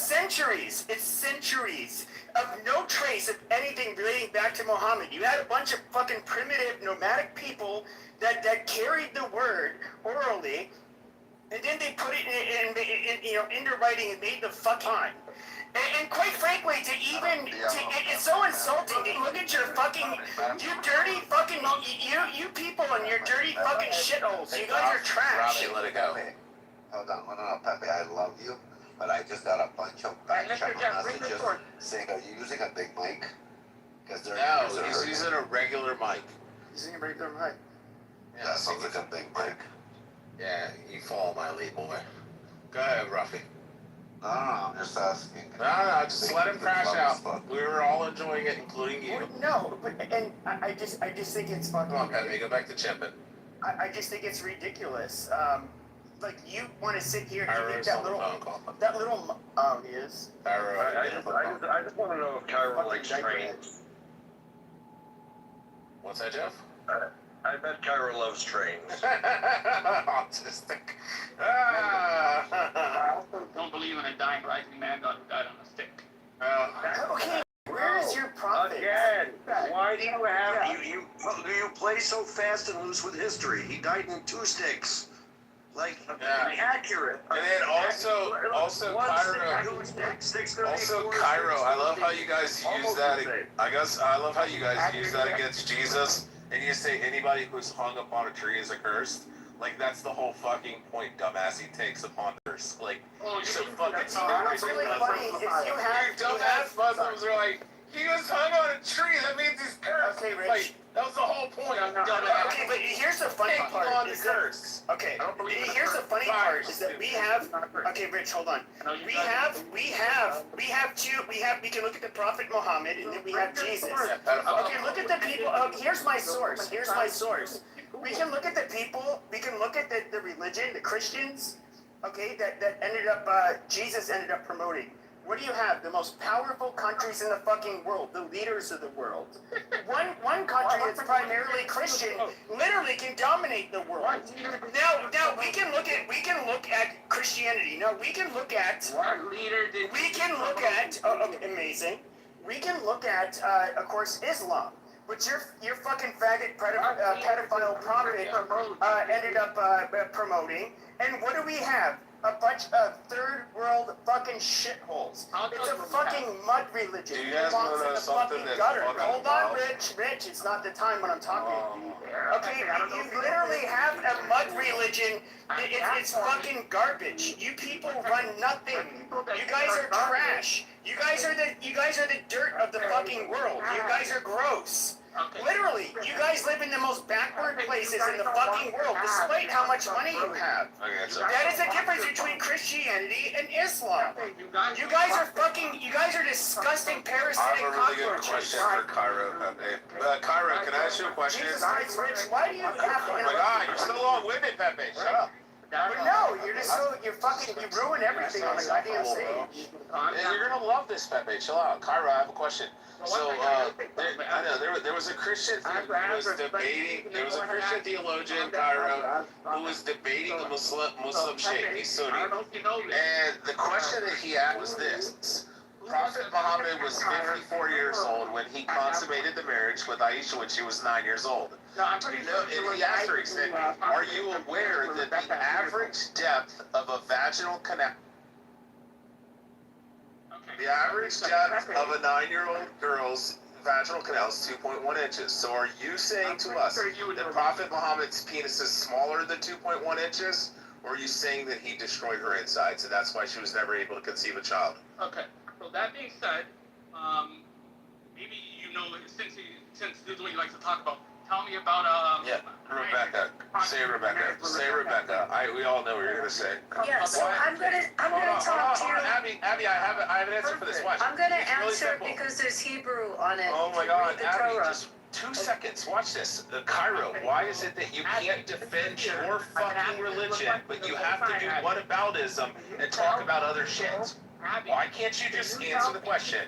centuries of no trace of anything relating back to Muhammad. You had a bunch of fucking primitive nomadic people that carried the word orally, and then they put it into writing and made the fuck time. And quite frankly, it's so insulting to look at your fucking, you dirty fucking, you people and your dirty fucking shitholes. You guys are trash. Robbie, let it go. Pepe, hold on, no, Pepe, I love you, but I just got a bunch of back channel messages saying, are you using a big mic? Because they're No, he's using a regular mic. Using a regular mic. Yeah, That sounds like a big mic. Yeah, you follow my lead, boy. Go ahead, Ruffy. No, I'm just asking. No, just let him crash out. We were all enjoying it, including you. No, but I just think it's fucking. Come on, Pepe, go back to chimping. I just think it's ridiculous. Like, you want to sit here and Pyro's make on the phone call. he is. Pyro, I just want to know if Kyra likes trains. What's that, Jeff? I bet Kyra loves trains. Autistic. I also don't believe in a dying rising man God who died on a stick. Okay, where is your prophet? Again, why do you have you play so fast and loose with history? He died in 2 sticks. Like, accurate. And then also Cairo, I love how you guys use that. I love how you guys use that against Jesus, and you say anybody who's hung upon a tree is accursed. Like, that's the whole fucking point, dumbass. He takes upon others. Like, you're so fucking stupid. What's really funny is Dumbass Muslims are like, he was hung on a tree. That means he's cursed. Okay, Rich. Like, that was the whole point. Dumbass. Okay, but here's the funny Take part. on the Is that, curse. okay, here's the funny part is that we have. Okay, Rich, hold on. We can look at the Prophet Muhammad, and then we have Jesus. Okay, look at the people. Here's my source. We can look at the people. We can look at the religion, the Christians. Okay, that ended up. Jesus ended up promoting. What do you have? The most powerful countries in the fucking world, the leaders of the world. One country that's primarily Christian literally can dominate the world. Now we can look at Christianity. Now we can look at amazing. We can look at of course Islam. But your fucking faggot pedophile prophet ended up promoting. And what do we have? A bunch of third world fucking shitholes. It's a fucking mud religion. Do you guys want to know something that's gutter. fucking Hold on, wild? Rich, it's not the time when I'm talking to you. Okay, you literally have a mud religion. It's fucking garbage. You people run nothing. You guys are trash. You guys are the dirt of the fucking world. You guys are gross. Okay. Literally, you guys live in the most backward places in the fucking world, despite how much money you have. Okay, so That is the difference between Christianity and Islam. You guys You guys are disgusting I parasitic have a really good cockroaches. question for Cairo. Cairo, can I ask you a question? Jesus Christ, Rich, why do you have to Oh my God, you're so long-winded, Pepe. Shut up. No, you're just so, you ruin everything on the goddamn stage. And you're gonna love this, Pepe. Chill out. Cairo, I have a question. So, there was a Christian who was debating. There was a Christian theologian, Cairo, who was debating a Muslim sheikh. He's Sunni. And the question that he asked was this: Prophet Muhammad was 54 years old when he consummated the marriage with Aisha when she was 9 years old. And he asked her, he said, "Are you aware that the average depth of a vaginal canal?" The average depth of a 9-year-old girl's vaginal canal is 2.1 inches. So are you saying to us that Prophet Muhammad's penis is smaller than 2.1 inches? Or are you saying that he destroyed her insides and that's why she was never able to conceive a child? Okay. So that being said, maybe you know since this is what he likes to talk about. Tell me about Yeah, Rebecca. Say Rebecca. Say Rebecca. We all know what you're gonna say. Yeah, so I'm gonna talk to you. Abby, I have an answer for this. Watch. I'm gonna It's really answer simple. because there's Hebrew on it. Oh my to God, read the Abby, Torah. just 2 seconds. Watch this. Cairo, why is it that you can't defend your fucking religion, but you have to do whataboutism and talk about other shit? Why can't you just answer the question?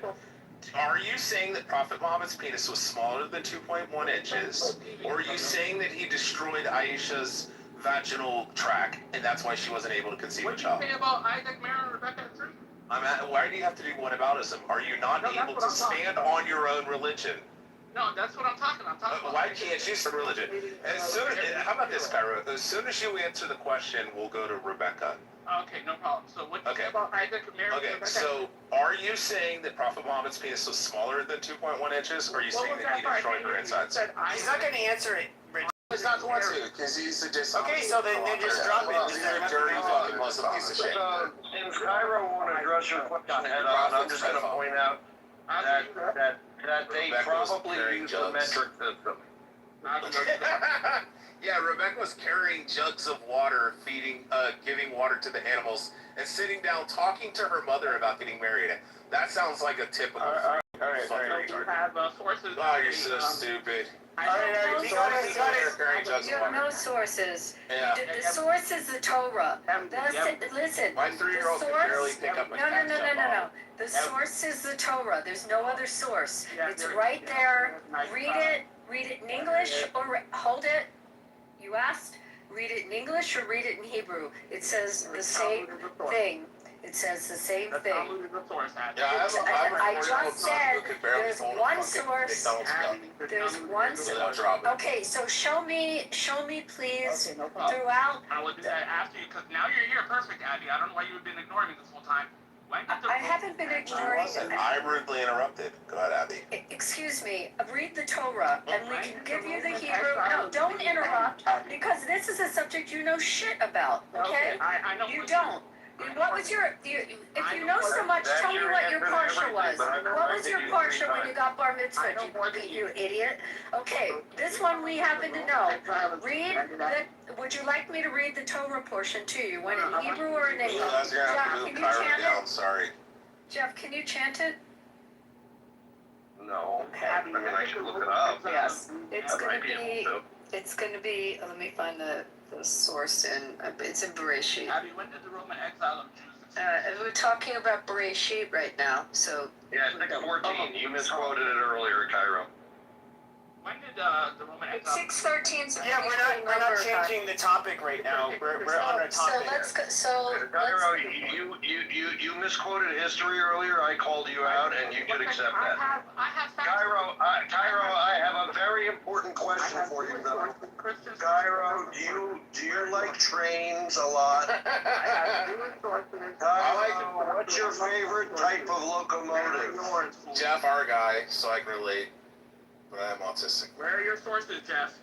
Are you saying that Prophet Muhammad's penis was smaller than 2.1 inches? Or are you saying that he destroyed Aisha's vaginal tract and that's why she wasn't able to conceive a what do you child? say about Isaac, Mary, and Rebecca? Why do you have to do whataboutism? Are you not able to stand on your own religion? No, that's what I'm talking about. Why can't you start religion? How about this, Cairo? As soon as you answer the question, we'll go to Rebecca. Okay, no problem. So what do you Okay. say about Isaac, Mary, and Okay, Rebecca? so are you saying that Prophet Muhammad's penis was smaller than 2.1 inches, or are you saying that he destroyed her insides? He's not gonna answer it, Rich. He's not going to, because he's a dishonest. Okay, so then just drop it. He's a dirty fucking Muslim piece of shit. Since Cairo won't address your question head on, I'm just going to point out that they Rebecca was probably carrying use the jugs. metric system. Yeah, Rebecca was carrying jugs of water, giving water to the animals, and sitting down talking to her mother about getting married. That sounds like a typical fucking retard. have sources. Oh, you're so stupid. Alright, we got it. Carrying jugs You of have water. no sources. Yeah. The source is the Torah. Listen. My 3-year-old the can source- barely pick up a No. The source is the Torah. There's no other source. It's right there. Read it in English or hold it. You asked. Read it in English or read it in Hebrew. It says the same thing. It says the same That's thing. probably the source, Abby. Yeah, I have a I 4-year-old just son said who could barely there's hold a one fucking source. McDonald's cup There's one source. without dropping. Okay, so show me, please, Okay, no problem. throughout. I will do that after you, because now you're here perfect, Abby. I don't know why you've been ignoring me this whole time. When did the I haven't been ignoring. I rudely interrupted. Go ahead, Abby. Excuse me, read the Torah, and we can give you the Hebrew. No, don't interrupt, because this is a subject you know shit about, okay? I know You don't. What was your, if you know so much, tell me what your parsha was. What was your parsha when you got bar mitzvah, you idiot? Okay, this one we happen to know. Would you like me to read the Torah portion to you? When in Hebrew or in English? That's gonna have to Jeff, move can you Cairo chant down. it? Sorry. Jeff, can you chant it? No. Okay. I mean, I should look it up. Yes, it's I gonna might be able be, let me find the source it's in Bereshit. Abby, when did the Roman exile of Jews And we're talking about Bereshit right now, so. Yeah, 6:14. You misquoted it earlier, Cairo. When did the Roman It's exile? 6:13. Yeah, we're not changing the topic right now. We're on our topic. Cairo, you misquoted history earlier. I called you out, and you should accept that. I have Cairo, I have a very important question for you, though. Cairo, do you like trains a lot? Cairo, what's your favorite type of locomotive? Jeff, our guy, so I can relate. But I am autistic. Where are your sources, Jeff?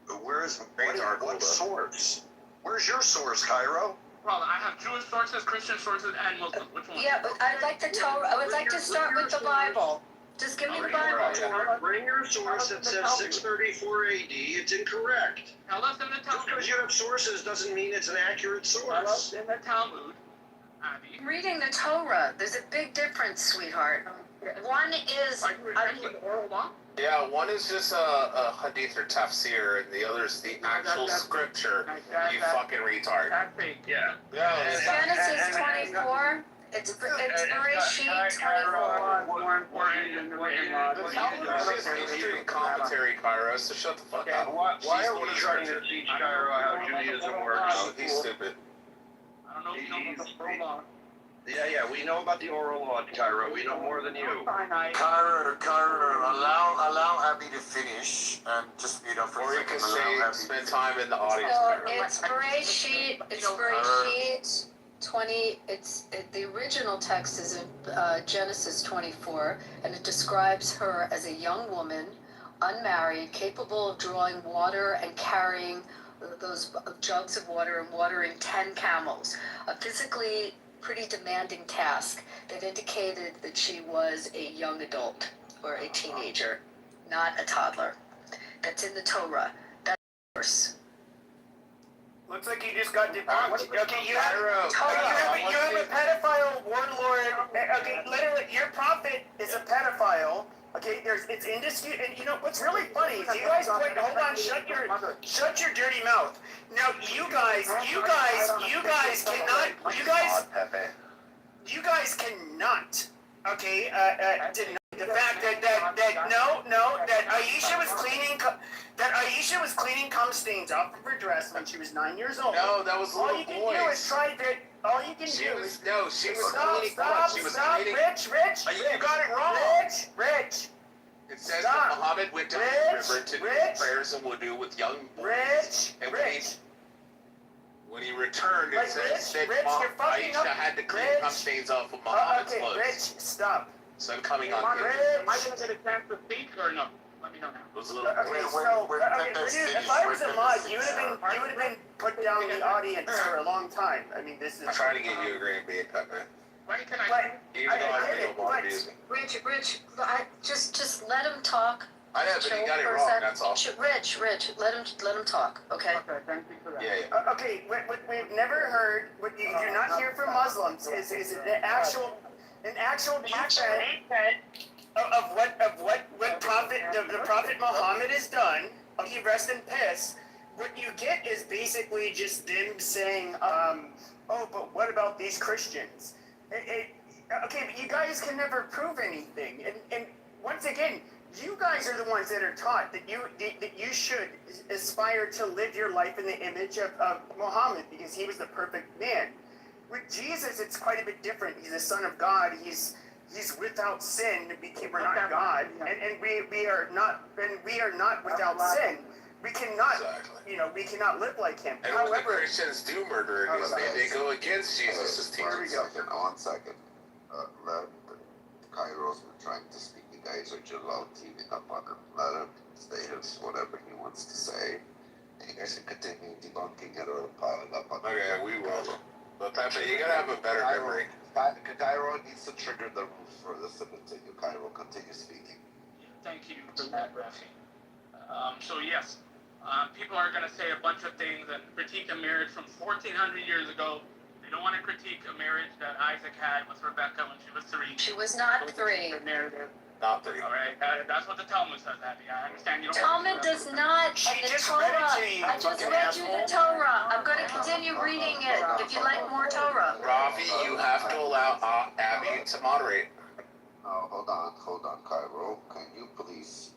What source? Where's your source, Cairo? Well, I have Jewish sources, Christian sources, and Muslim. Which one? Yeah, but I'd like the Torah, I would like to start with the Bible. Just give me the Bring Bible. bring your source that says 634 AD. It's incorrect. Tell us in the Just Talmud. because you have sources doesn't mean it's an accurate Tell us source. in the Talmud, Abby. I'm reading the Torah. There's a big difference, sweetheart. One is Are you referring to the oral law? Yeah, one is just a hadith or tafsir, and the other is the actual scripture. You fucking retard. That's fake. Yeah. Yeah, Genesis 24. It's Bereshit 24. More important than the written law. the Talmud is just mainstream commentary, Kyra, so shut the fuck up. Why are we trying to teach Cairo how Judaism works? Oh, he's stupid. I don't know if you know about the oral law. Yeah, we know about the oral law, Cairo. We know more than you. Carter, allow Abby to finish and just speed up for Or a you can second. Allow Abby spend to time in the audience. So Kyra. it's Bereshit. It's Bereshit 20. The original text is in Genesis 24, and it describes her as a young woman, unmarried, capable of drawing water and carrying those jugs of water and watering 10 camels. A physically pretty demanding task that indicated that she was a young adult or a teenager, not a toddler. That's in the Torah. That's verse. Looks like you just got debunked. Okay, you have Kyra, a pedophile warlord. Okay, literally, your prophet is a pedophile. Okay, it's indisputable. And you know what's really funny is you guys hold on, shut your dirty mouth. Now you guys cannot. Okay, deny the fact that Aisha was cleaning cum stains off of her dress when she was 9 years old. No, that was All little you can boys. do is try that. All you can She do was is cleaning. She was cleaning. Rich. You got it wrong. Rich. It says Stop. that Muhammad went down Rich, the river to do Rich. prayers and wudu with young boys. Rich. And Rich. when he returned, it Like, says that Rich, you're fucking Aisha up. had to clean Rich. cum stains off of Muhammad's Okay, clothes. Rich, stop. So I'm coming on Am here. I going to get a chance to speak or no? Let me know now. Those little Okay, boys. if I was a mod, you would have been put down in the audience for a long time. I mean, this is. I'm trying to get you a green bean, man. When can I? But Even though I get feel it, more but- abusing. Rich, just let him talk. I know, but Chill you got it for a wrong, sec. that's all. Rich, let him talk, okay? Okay, thank you for that. Yeah. Okay, what we've never heard, what you do not hear from Muslims is an actual defense of what Prophet the Prophet Muhammad has done. He rest in peace. What you get is basically just them saying, oh, but what about these Christians? Okay, but you guys can never prove anything. And once again, you guys are the ones that are taught that you should aspire to live your life in the image of Muhammad because he was the perfect man. With Jesus, it's quite a bit different. He's the Son of God. He's without sin. We're not God, and we are not without sin. We cannot, Exactly. we cannot live like him. And when the However, Christians do murder, it is they go against Jesus' teachings. One second. Let Kairos been trying to speak. You guys are just loud teaming up on him. Let him say whatever he wants to say. And you guys can continue debunking it or piling up on it. Okay, we will. But Pepe, you gotta have a better memory. Cairo needs to trigger the rules for this to continue. Cairo, continue speaking. Thank you for that, Rafi. So yes, people are going to say a bunch of things and critique a marriage from 1,400 years ago. They don't want to critique a marriage that Isaac had with Rebecca when she was 3. She was not 3. The narrative. Not 3. All right, that's what the Talmud says, Abby. I understand you don't. Talmud does not, and the Torah, I just read you the Torah. I'm going to continue reading it if you like more Torah. Rafi, you have to allow Abby to moderate. No, hold on, Cairo. Can you please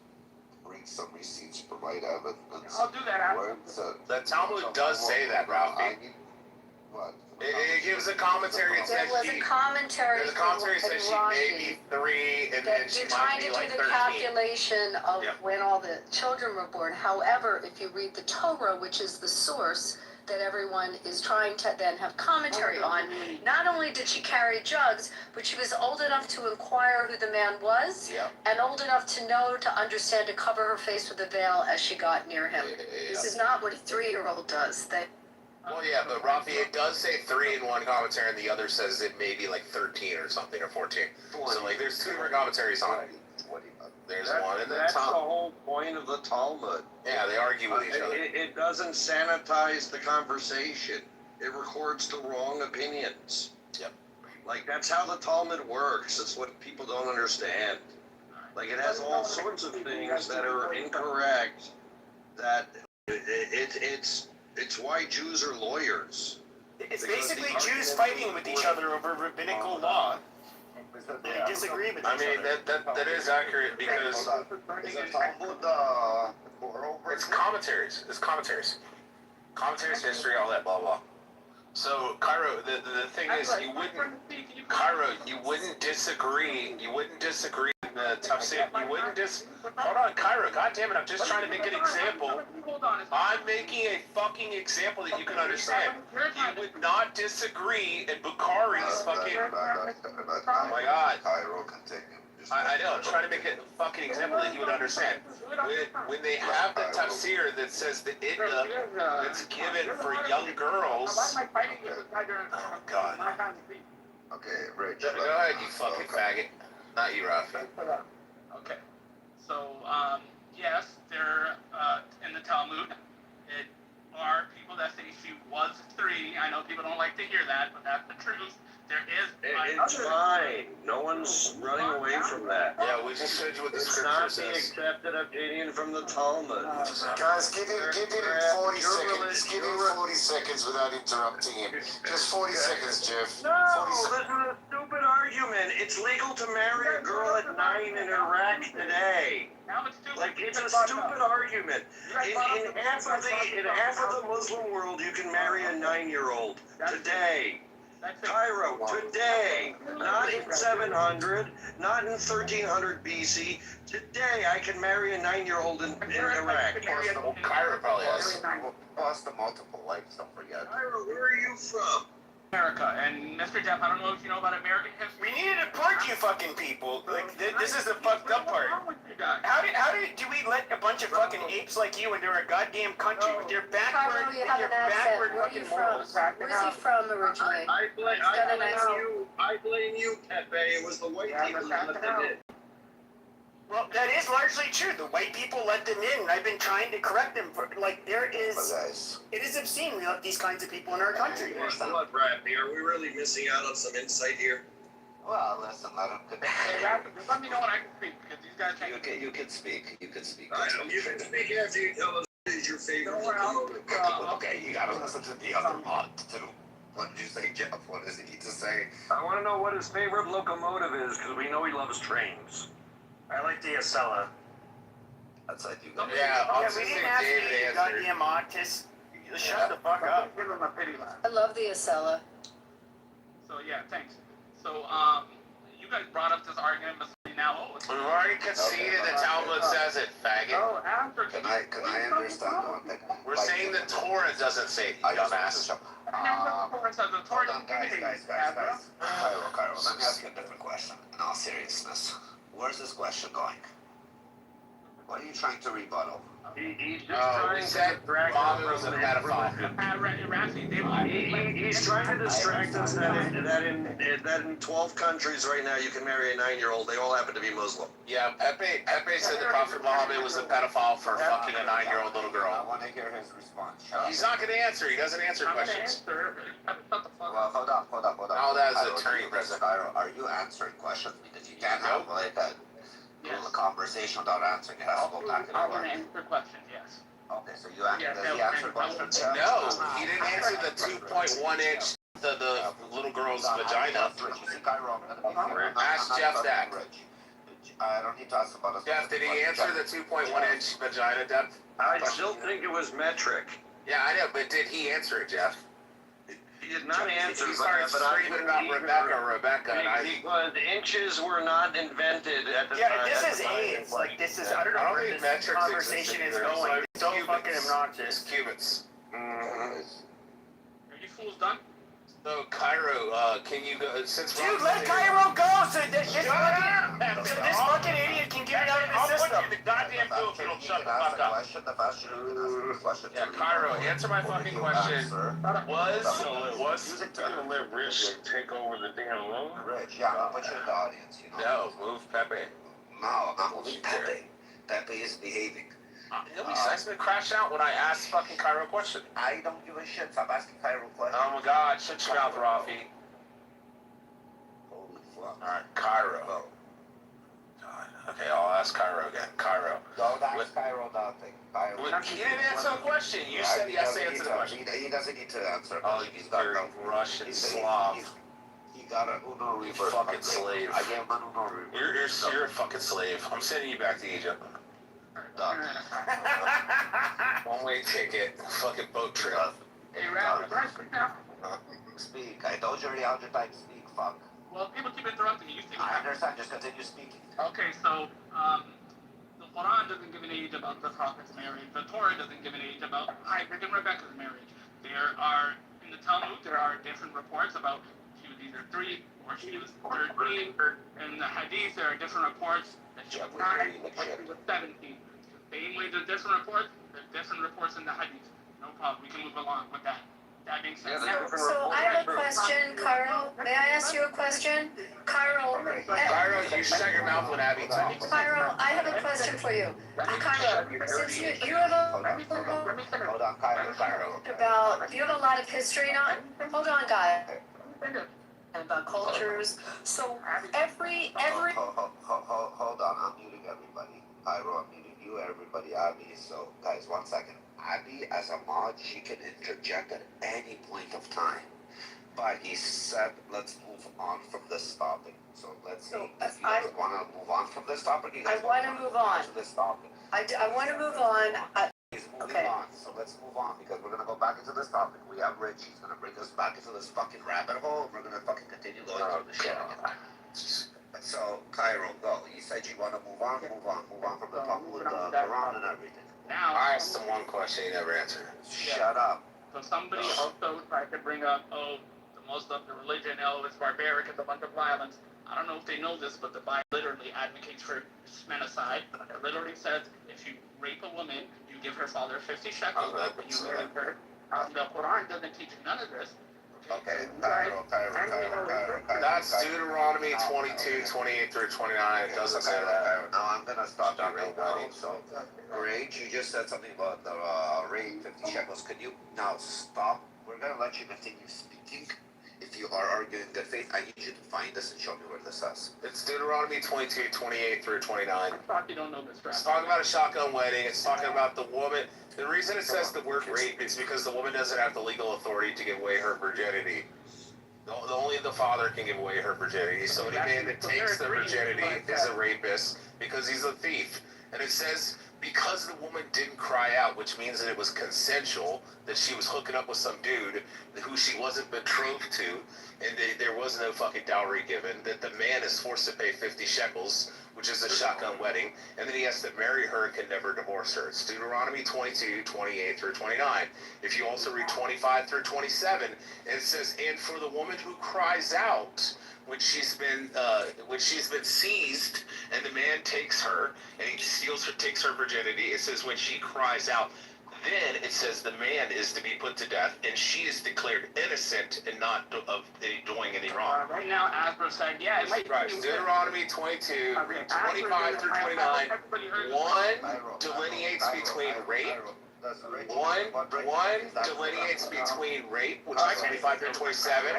bring some receipts, provide evidence? I'll do that, Abby. Where it said- The Talmud does say that, Ralphie. What? It gives a commentary. It There says was a commentary there's a commentary that says she may Rashi. be 3 and then That she you're might trying be to like do the 13. calculation of Yep. when all the children were born. However, if you read the Torah, which is the source that everyone is trying to then have commentary on, not only did she carry jugs, but she was old enough to inquire who the man was, Yep. and old enough to know, to understand, to cover her face with a veil as she got near him. This is not what a 3-year-old does. Well, yeah, but Rafi, it does say 3 in one commentary, and the other says it may be like 13 or something, or 14. So, like, there's 2 different commentaries on it. What do you There's That- one in the That's the Talmud. whole point of the Talmud. Yeah, they argue with each other. It doesn't sanitize the conversation. It records the wrong opinions. Yep. Like, that's how the Talmud works. It's what people don't understand. Like, it has all sorts of things that are incorrect. That it's why Jews are lawyers. It's Because basically the Jews argument fighting was with each born- other over rabbinical law. They disagree with each I mean, other. that is accurate because Is the Talmud moral? it's commentaries. It's commentaries. Commentaries, history, all that, blah, blah. So, Cairo, the thing is, you wouldn't disagree. You wouldn't disagree in the tough state. You wouldn't hold on, Cairo, goddammit, I'm just trying to make an example. Hold on. I'm making a fucking example that you can understand. You would not disagree in Bukhari's fucking... Oh my god. Cairo, continue. I know, I'm trying to make a fucking example that you would understand. When they have the tafsir that says the iddah that's given for young girls... Oh god. Okay, Rich. Go ahead, you fucking faggot. Not you, Rafi. Okay. So, yes, there, in the Talmud, it are people that say she was 3. I know people don't like to hear that, but that's the truth. There is It's fine. No one's running away from that. Yeah, we just showed you what the It's scripture not the says. accepted opinion from the Talmud. Guys, give him 40 seconds. Give him 40 seconds without interrupting him. Just 40 seconds, Jeff. No, 40 this seconds. is a stupid argument. It's legal to marry a girl at 9 in Iraq today. Now it's stupid. Like, it's a stupid argument. In half of the Muslim world, you can marry a 9-year-old today. Cairo, today, not in 700, not in 1300 BC. Today, I can marry a 9-year-old in Iraq. Well, Cairo probably has. Plus the multiple lives, don't forget. Cairo, where are you from? America, and Mr. Depp, I don't know if you know about American history. We need to deport you fucking people. Like, this is the fucked up part. What's wrong with you guys? How do we let a bunch of fucking apes like you into our goddamn country with your backward, Cairo, you have an accent. backward Where are you fucking from? morals? Where's he from originally? I blame you, Pepe. It was the white people that let them in. Well, that is largely true. The white people let them in, and I've been trying to correct them. There is, Guys, it is obscene we let these kinds of people in our country. What, Bradley? Are we really missing out on some insight here? well, listen, let him Hey, Ralph, just let me know when I can speak, because these guys can't. You can speak. You can speak. I know. You can speak after you tell us what is your favorite. Okay, you gotta listen to the other part too. What did you say, Jeff? What does he need to say? I want to know what his favorite locomotive is, because we know he loves trains. I like the Acela. That's I do. Yeah, Yeah, I'll we just didn't say ask you, David you answered. goddamn autist. Just shut the fuck up. Give him a pity laugh. I love the Acela. So, yeah, thanks. So, you guys brought up this argument between now. We've already conceded the Talmud says it, faggot. Oh, after. Can I understand one thing? We're saying the Torah doesn't say it, you I just dumbass. Hold on, guys. Cairo, let me ask you a different question. In all seriousness, where's this question going? What are you trying to rebuttal? He's just Oh, we trying said to distract Mommy us was a from pedophile. Rafi, He's trying to distract us that in 12 countries right now you can marry a 9-year-old. They all happen to be Muslim. Yeah, Pepe said the Prophet Muhammad was a pedophile for fucking a 9-year-old little I girl. want to hear his response. He's not gonna answer, he doesn't answer questions. Shut the fuck Well, up. hold on. Oh, that is Cairo, attorney you- present. Cairo, are you answering questions? Because you can't have like a conversation without answering. It has to go back and I'm gonna forth. answer questions, yes. Okay, so does he answer questions? No, he didn't answer the 2.1 inch, the little girl's vagina. Rich, you see, Cairo, I'm gonna be fair. Ask Jeff that. Rich. I don't need to ask about a Jeff, did he specific answer question. the 2.1 inch vagina depth? I still think it was metric. Yeah, I know, but did he answer it, Jeff? He did not answer, He started screaming about Rebecca, and I... Because inches were not invented at the time. Yeah, this is AIDS. Like, this is, I don't know I don't where think this metrics conversation is existed there. going. It's so Cubits. fucking obnoxious. It's cubits. Mhm. Are you fools done? So, Cairo, can you go, since Dude, Rob's let here- Cairo go so that this Shut up! fucking idiot can get it out of the I'll put system. you in the goddamn booth if you don't shut the fuck up. Question, the question, you can ask the question. Yeah, Cairo, answer my fucking question. Was... Gonna let Rich take over the damn room? Rich, yeah, I'm gonna put you in the audience, you know. No, move Pepe. No, I'm not moving Pepe. Pepe is behaving. Nobody's nice to crash out when I ask fucking Cairo a question. I don't give a shit. Stop asking Cairo questions. Oh my god, shut your mouth, Rafi. Holy fuck. Alright, Cairo. Go. God. Okay, I'll ask Cairo again. Cairo. Don't ask What- Cairo nothing. Cairo. He didn't answer the question. You said he has to answer the question. He doesn't need to answer. Oh, he's very Russian Slav. He got a Uno reverse. Fucking slave. I gave him an Uno reverse. You're a fucking slave. I'm sending you back to Egypt. Done. One-way ticket. Fucking boat trip. Hey, Ralph, can I speak now? Speak. I told you already 100 times. Speak. Fuck. Well, people keep interrupting you. You think I understand. Just continue speaking. Okay, so the Quran doesn't give an age about the Prophet's marriage. The Torah doesn't give an age about Isaac and Rebecca's marriage. There are, in the Talmud, there are different reports about she was either 3 or she was 13. In the Hadith, there are different reports that she was 9 or she was 17. Same way there's different reports, there's different reports in the Hadith. No problem, we can move along with that. That being said, So I have a question, Cairo. May I ask you a question? Cairo, Cairo, you shut your mouth when Abby talks. Cairo, I have a question for you. Cairo, since you have a Hold on, Cairo. about, you have a lot of history now. Hold on, guys. About cultures. So every Hold on, I'm muting everybody. Cairo, I'm muting you, everybody, Abby. So, guys, 1 second. Abby, as a mod, she can interject at any point of time. But he said, let's move on from this topic. So let's see So, if you guys want to move on from this topic. You guys I wanna wanna move on. to this topic. I want to move on. He's moving Okay. on, so let's move on because we're gonna go back into this topic. We have Rich. He's gonna bring us back into this fucking rabbit hole. We're gonna fucking continue going through the shit again. So, Cairo, go. You said you want to move on from the topic with the Quran and everything. now, I asked him one question, he never answered. Shut up. so somebody also tried to bring up, oh, the Muslim, the religion, oh, it's barbaric, it's a bunch of violence. I don't know if they know this, but the Bible literally advocates for menticide. It literally says if you rape a woman, you give her father 50 shekels. Oh, that when makes you marry her. The Quran doesn't teach none of this. Okay, Cairo. That's Deuteronomy 22, 28 through 29. It doesn't say that. Now I'm gonna stop you right now. So, Rage, you just said something about the rate 50 shekels. Could you now stop? We're gonna let you continue speaking. If you are arguing good faith, I need you to find this and show me where this is. It's Deuteronomy 22, 28 through 29. I thought you don't know this, It's right? talking about a shotgun wedding. It's talking about the woman. The reason it says the word rape is because the woman doesn't have the legal authority to give away her virginity. Only the father can give away her virginity. So any man that takes the virginity is a rapist because he's a thief. And it says because the woman didn't cry out, which means that it was consensual, that she was hooking up with some dude who she wasn't betrothed to, and there was no fucking dowry given, that the man is forced to pay 50 shekels, which is a shotgun wedding, and then he has to marry her and can never divorce her. It's Deuteronomy 22, 28 through 29. If you also read 25 through 27, it says, and for the woman who cries out, when she's been seized, and the man takes her, and he steals her, takes her virginity, it says when she cries out, then it says the man is to be put to death, and she is declared innocent and not of doing any wrong. Right now, Asper said, yeah, it might Right, be Deuteronomy 22, read 25 through 29. One delineates between rape. One delineates between rape, which is 25 through 27,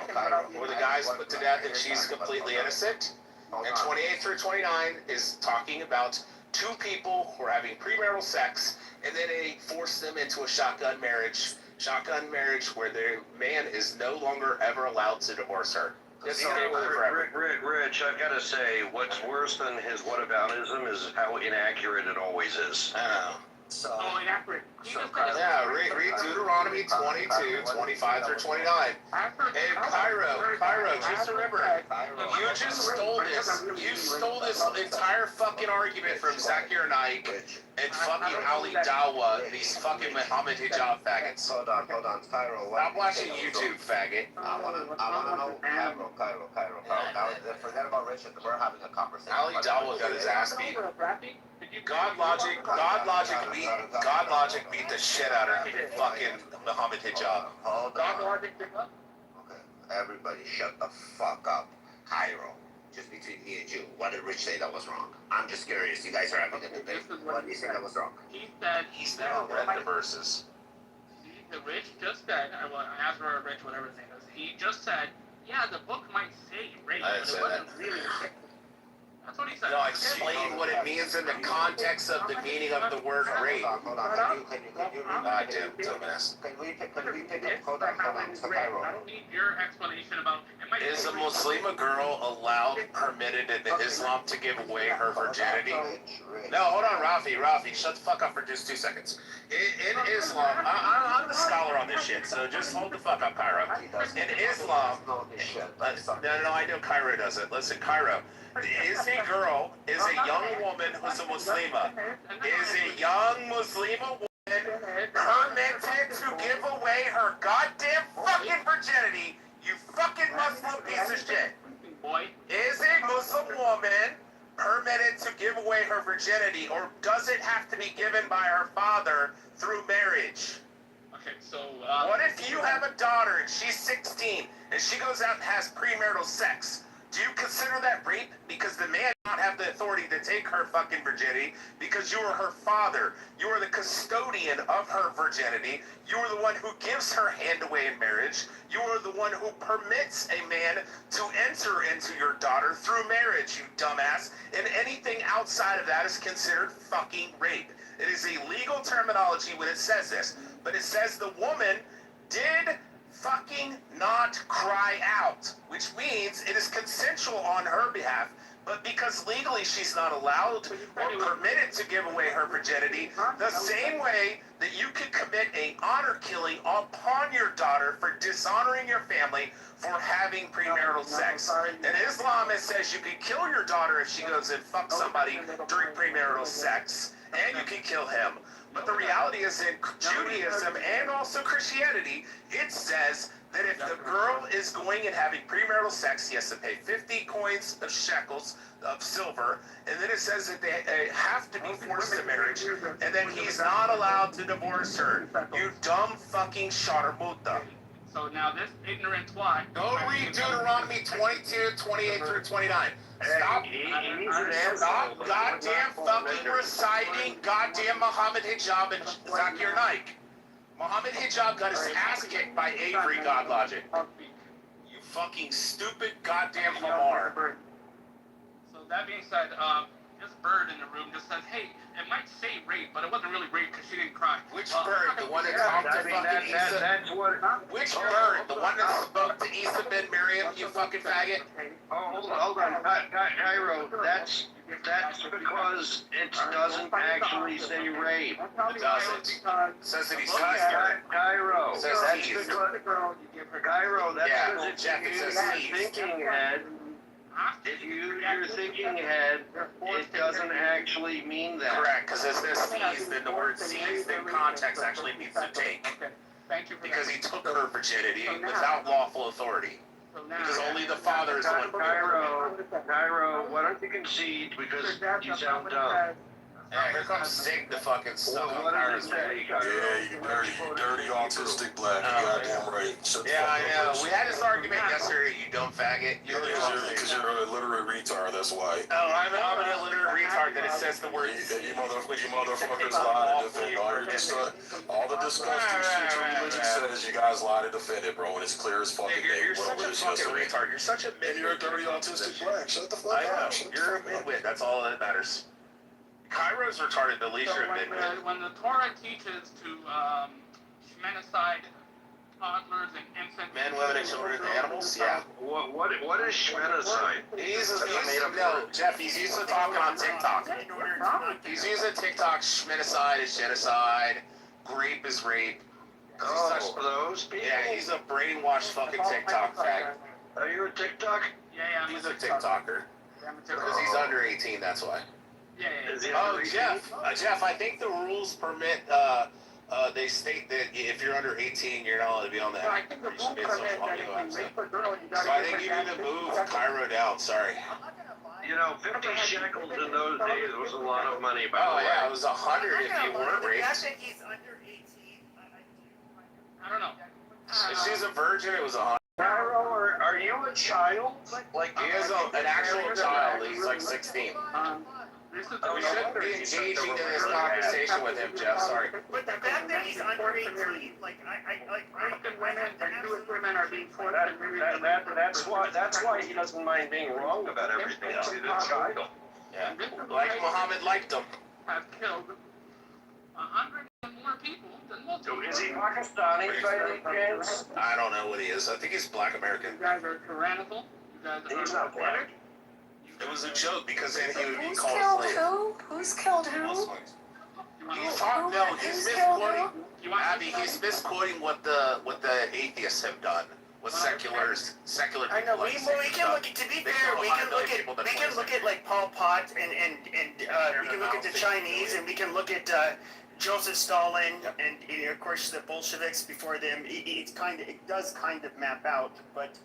where the guy's put to death and she's completely innocent. And 28 through 29 is talking about two people who are having premarital sex, and then they force them into a shotgun marriage where the man is no longer ever allowed to divorce her. Yes, So, he can live forever. Rich, I've got to say, what's worse than his whataboutism is how inaccurate it always is. I know. So, Oh, inaccurate. Yeah, read Deuteronomy 22, 25 through 29. And Cairo, just remember, you just stole this. You stole this entire fucking argument from Zakir Naik and fucking Ali Dawa, these fucking Muhammad hijab faggots. hold on, Cairo. Stop watching YouTube, faggot. I wanna know, Cairo. Now, forget about Richard. We're having a conversation. Ali Dawa got his ass beat. God Logic beat the shit out of fucking Muhammad hijab. Hold on. Okay, everybody shut the fuck up. Cairo, just between me and you, what did Rich say that was wrong? I'm just curious. You guys are having a debate. What do you think that was wrong? He's never read the verses. The Rich just said, well, Azra or Rich, whatever his name is, he just said, yeah, the book might say rape, I but didn't it say wasn't that. really rape. That's what he said. No, explain what it means in the context of the meaning of the word rape. Hold on. Can you Dumbass. Can we pick up? It's Hold on, Mr. Cairo. I don't need your explanation about it. Might Is say a rape. Muslima girl allowed, permitted in Islam to give away her virginity? No, hold on, Rafi, shut the fuck up for just 2 seconds. In Islam, I'm the scholar on this shit, so just hold the fuck up, Cairo. In Islam, no, I know Cairo does it. Listen, Cairo, is a girl, is a young woman who's a Muslima, is a young Muslima woman permitted to give away her goddamn fucking virginity, you fucking Muslim piece of shit. Is a Muslim woman permitted to give away her virginity, or does it have to be given by her father through marriage? Okay, so, what if you have a daughter and she's 16 and she goes out and has premarital sex? Do you consider that rape? Because the man does not have the authority to take her fucking virginity because you are her father. You are the custodian of her virginity. You are the one who gives her hand away in marriage. You are the one who permits a man to enter into your daughter through marriage, you dumbass. And anything outside of that is considered fucking rape. It is a legal terminology when it says this. But it says the woman did fucking not cry out, which means it is consensual on her behalf. But because legally she's not allowed or permitted to give away her virginity, the same way that you could commit an honor killing upon your daughter for dishonoring your family for having premarital sex. In Islam, it says you can kill your daughter if she goes and fucks somebody during premarital sex, and you can kill him. But the reality is in Judaism and also Christianity, it says that if the girl is going and having premarital sex, he has to pay 50 coins of shekels of silver, and then it says that they have to be forced to marriage, and then he's not allowed to divorce her. You dumb fucking sharmuta. So now this ignorant twat. Go read Deuteronomy 22, 28 through 29. Stop goddamn fucking reciting goddamn Muhammad Hijab and Zakir Naik. Muhammad Hijab got his ass kicked by Avery God Logic. You fucking stupid goddamn Hamar. So that being said, this bird in the room just says, hey, it might say rape, but it wasn't really rape because she didn't cry. Which bird? The one that talked to fucking Isa? That's what. Which bird? The one that spoke to Isa Ben Miriam, you fucking faggot? Oh, hold on. Cairo, that's because it doesn't actually say rape. It doesn't. It says that he's teased. Cairo, It says that's teased. Cairo, that's Yeah, because it's Jeff, it says your teased. thinking head. If you're thinking head, it doesn't actually mean that. Correct, because it says seized, and the word seized in context actually means to take. Thank you. Because he took her virginity without lawful authority. Because only the father is the one. Cairo, why don't you concede because you sound dumb? Hey, here comes Sig the fucking stuff on Cairo's say? Yeah, you dirty autistic black. You goddamn right. Yeah, I know. We had this argument yesterday, you dumb faggot. Because you're an illiterate retard, that's why. Oh, I'm an illiterate retard that it says the word. You motherfuckers lie to defend all the disgusting shit your religion says. You guys lie to defend it, bro. And it's clear as fucking day. You're such a fucking retard. You're such a midwit. And you're a dirty autistic black. Shut the fuck up. You're a midwit. That's all that matters. Cairo's retarded, the least you're a midwit. When the Torah teaches to shmenicide toddlers and infants, Men, women, and children, and animals, yeah. What is shmenicide? Jeff, he's used to talking on TikTok. He's using TikTok, shmenicide is genocide, grape is rape. Those people? Yeah, he's a brainwashed fucking TikTok fag. Are you a TikTok? Yeah. He's a TikToker. Because he's under 18, that's why. Yeah. Oh, Jeff, I think the rules permit, they state that if you're under 18, you're not allowed to be on the app. You should be on social audio apps. So I think you need to move Cairo down, sorry. You know, 50 shekels in those days was a lot of money, by the way. Oh, yeah, it was 100 if you weren't raped. He's under 18. I don't know. If she's a virgin, it was 100. Cairo, are you a child? Like He is an actual child. He's like 16. This is We shouldn't be engaging in this conversation with him, Jeff. Sorry. But the fact that he's under 18, like African women and Jewish women are being forced to marry. That's why he doesn't mind being wrong about everything. He's a child. Yeah. Like Muhammad liked him. Have killed 100 more people than So Muslims. is he Pakistani by any chance? I don't know what he is. I think he's Black American. You guys are tyrannical. You guys are He's not black. It was a joke because then he would be Who's called a killed slave. who? Who's killed who? Muslims. He's Who- talking. No, he's who's killed misquoting. who? Abby, he's misquoting what the atheists have done. What secular I know people we like can look at, to be They fair, kill we 100 can look million people at that we can look at like Pol Pot and we can look at the Chinese and we can look at Joseph Stalin and of course the Bolsheviks before them. It does kind of map out, but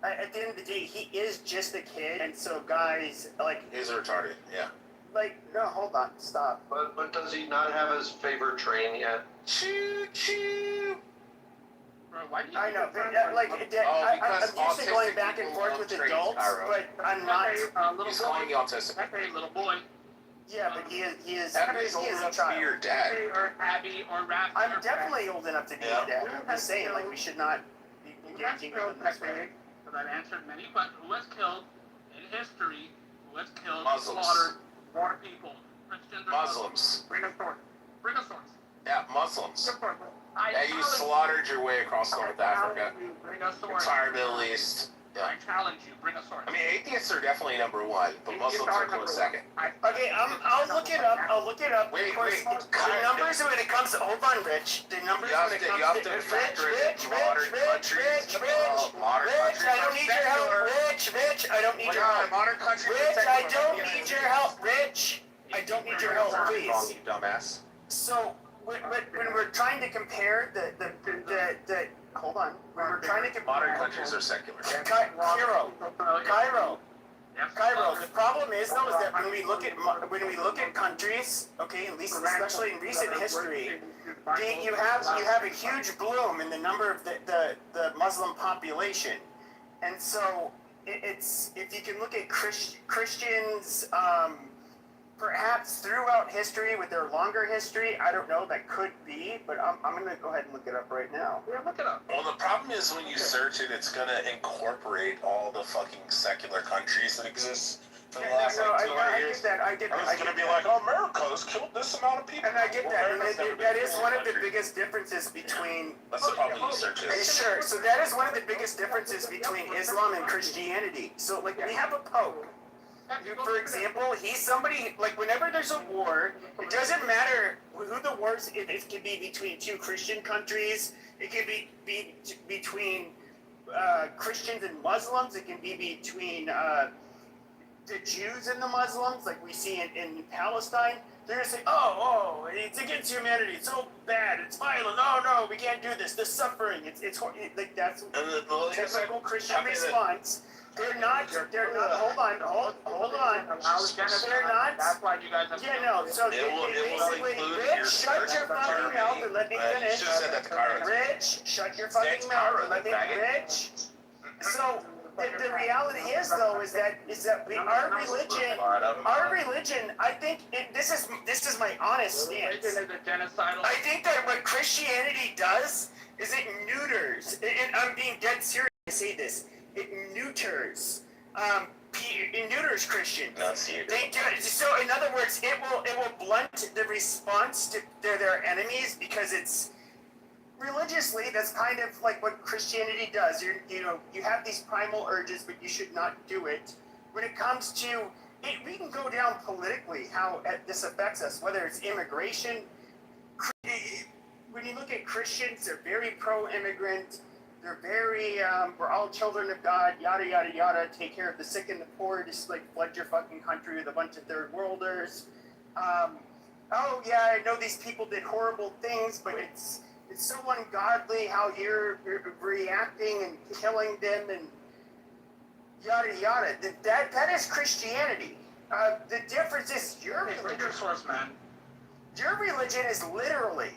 at the end of the day, he is just a kid, and so guys like He's retarded. Yeah. no, hold on, stop. But does he not have his favorite train yet? Choo choo. Bro, why do you I know, think but, it's like unfair? I'm because used to going autistic back and people forth love with trains, adults, Cairo. but I'm not. Little He's boy. calling you autistic. Okay, little boy. Yeah, but he is Abby's old a enough to child. be your dad. Or Abby or Raph. I'm definitely old enough to be Yeah. a dad. I'm just saying, like, we should not be Who has engaging killed in this way. because I've answered many questions. Who has killed in history? Who has killed, Muslims. slaughtered more people? Christians or Muslims. Bring a source. Bring a source. Yeah, Muslims. I Yeah, you challenge slaughtered your way across North Africa. you. Bring a source. Entire Middle East. Yeah. I challenge you. Bring a source. I mean, atheists are definitely number one, but Muslims are close second. Okay, I'll look it up. Wait, Of course, wait. the numbers when it comes to, hold on, Rich. The numbers You have when it to- comes you have to to factor in Rich, modern countries. Modern Rich, countries I are don't need your help. secular. Rich, I don't need Well, your yeah, help. modern countries are Rich, I secular. don't Yeah. need your help. Rich, I don't need your help, Wrong, please. you dumbass. So when we're trying to compare the hold on, when we're trying to compare Modern countries are secular. Cairo. The problem is though is that when we look at countries, okay, at least especially in recent history, you have a huge bloom in the number of the Muslim population, and so it's if you can look at Christians. Perhaps throughout history, with their longer history, I don't know, that could be, but I'm going to go ahead and look it up right now. Yeah, look it up. Well, the problem is when you search it, it's gonna incorporate all the fucking secular countries that exist for the last like 200 I years. get that, I get It's gonna be like, oh, America's killed this amount of people. and I get that, and America's never that been is a one of the country. biggest differences between. That's the problem with searches. Sure, so that is one of the biggest differences between Islam and Christianity. So, like, we have a pope. For example, he's somebody, like, whenever there's a war, it doesn't matter who the wars, it can be between two Christian countries, it can be between Christians and Muslims, it can be between the Jews and the Muslims, like we see in Palestine. They're going to say, oh, it's against humanity, it's so bad, it's violent, no, we can't do this, the suffering, it's like, that's And typical Christian response. They're not, hold on. They're not. That's why you guys have. Yeah, no, so It will basically, include Rich, your shut your fucking mouth and let me You finish. should have said that to Cairo. Rich, shut your fucking mouth and let me, Rich. So, the reality is though, is that our religion, I think, this is my honest stance. I think that what Christianity does is it neuters, and I'm being dead serious when I say this, it neuters, it neuters Christians. They do it. So in other words, it will blunt the response to their enemies, because it's religiously, that's kind of like what Christianity does. You have these primal urges, but you should not do it. When it comes to it, we can go down politically how this affects us, whether it's immigration. When you look at Christians, they're very pro-immigrant. They're very, we're all children of God, yada, yada, yada. Take care of the sick and the poor. Just like flood your fucking country with a bunch of third worlders. Oh yeah, I know these people did horrible things, but it's so ungodly how you're reacting and killing them and yada, yada. That is Christianity. The difference is your source, man. religion is literally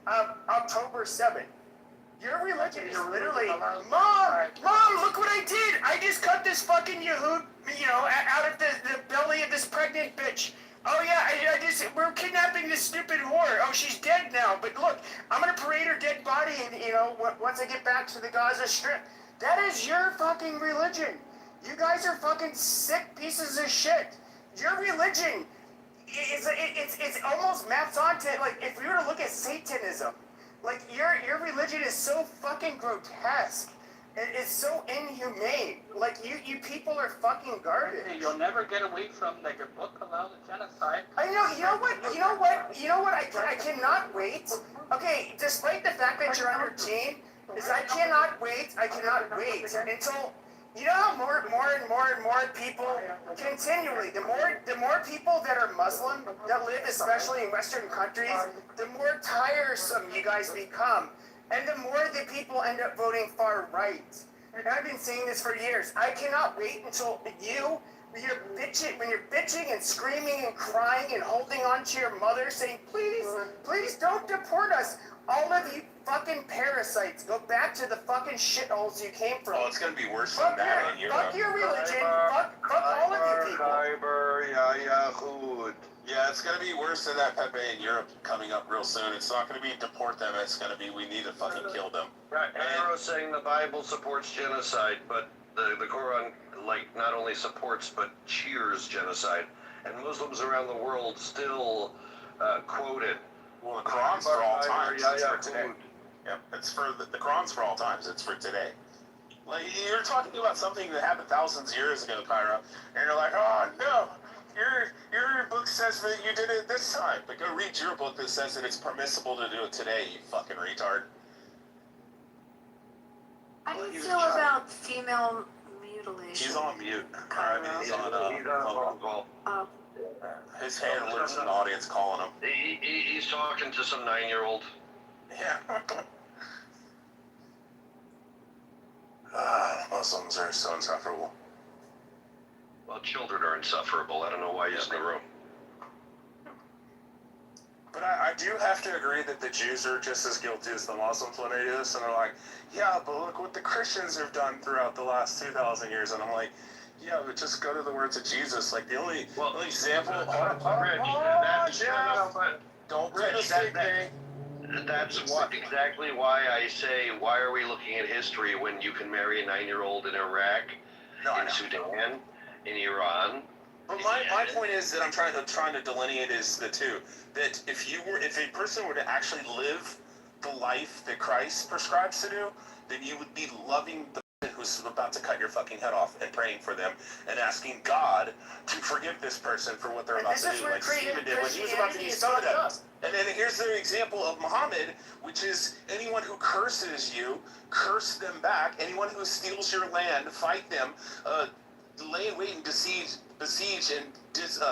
October 7th. Your religion is literally, Mom, look what I did. I just cut this fucking Yahoo, out of the belly of this pregnant bitch. Oh yeah, we're kidnapping this stupid whore. Oh, she's dead now. But look, I'm gonna parade her dead body, once I get back to the Gaza Strip. That is your fucking religion. You guys are fucking sick pieces of shit. Your religion, it's almost maps onto, like, if we were to look at Satanism, like, your religion is so fucking grotesque. It's so inhumane. Like, you people are fucking garbage. Hey, you'll never get away from that your book allows a genocide. I know, you know what, I cannot wait. Okay, despite the fact that you're on your team, is I cannot wait until, you know how more and more people continually, the more people that are Muslim, that live especially in Western countries, the more tiresome you guys become. And the more the people end up voting far right. And I've been saying this for years. I cannot wait until when you're bitching and screaming and crying and holding on to your mother saying, please don't deport us. All of you fucking parasites, go back to the fucking shitholes you came from. Oh, it's gonna be worse than that in Europe. Fuck your religion. Fuck all of you people. Yeah, it's gonna be worse than that, Pepe, in Europe coming up real soon. It's not gonna be deport them. It's gonna be we need to fucking kill them. Right. Arrow's saying the Bible supports genocide, but the Quran, like, not only supports but cheers genocide, and Muslims around the world still quote it. Well, the Quran's for all times. It's for today. Yep, it's for the Quran's for all times. It's for today. Like, you're talking about something that happened thousands of years ago, Cairo, and you're like, oh no, your book says that you did it this time, but go read your book that says that it's permissible to do it today. You fucking retard. How do you feel about female mutilation? He's on mute. I mean, he's on phone call. Oh. His handler's in the audience calling him. He's talking to some 9-year-old. Yeah. Muslims are so insufferable. Well, children are insufferable. I don't know why he's in the room. But I do have to agree that the Jews are just as guilty as the Muslims when they do this, and they're like, yeah, but look what the Christians have done throughout the last 2,000 years, and I'm like, yeah, but just go to the words of Jesus. Like, the only example... Don't do the same thing. That's exactly why I say, why are we looking at history when you can marry a 9-year-old in Iraq, in Sudan, in Iran? But my point is that I'm trying to delineate is the two. That if a person were to actually live the life that Christ prescribes to do, then you would be loving the person who's about to cut your fucking head off and praying for them and asking God to forgive this person for what they're about to do, like Stephen did when he was about to be stoned to death. And then here's the example of Muhammad, which is anyone who curses you, curse them back. Anyone who steals your land, fight them, lay in wait and besiege and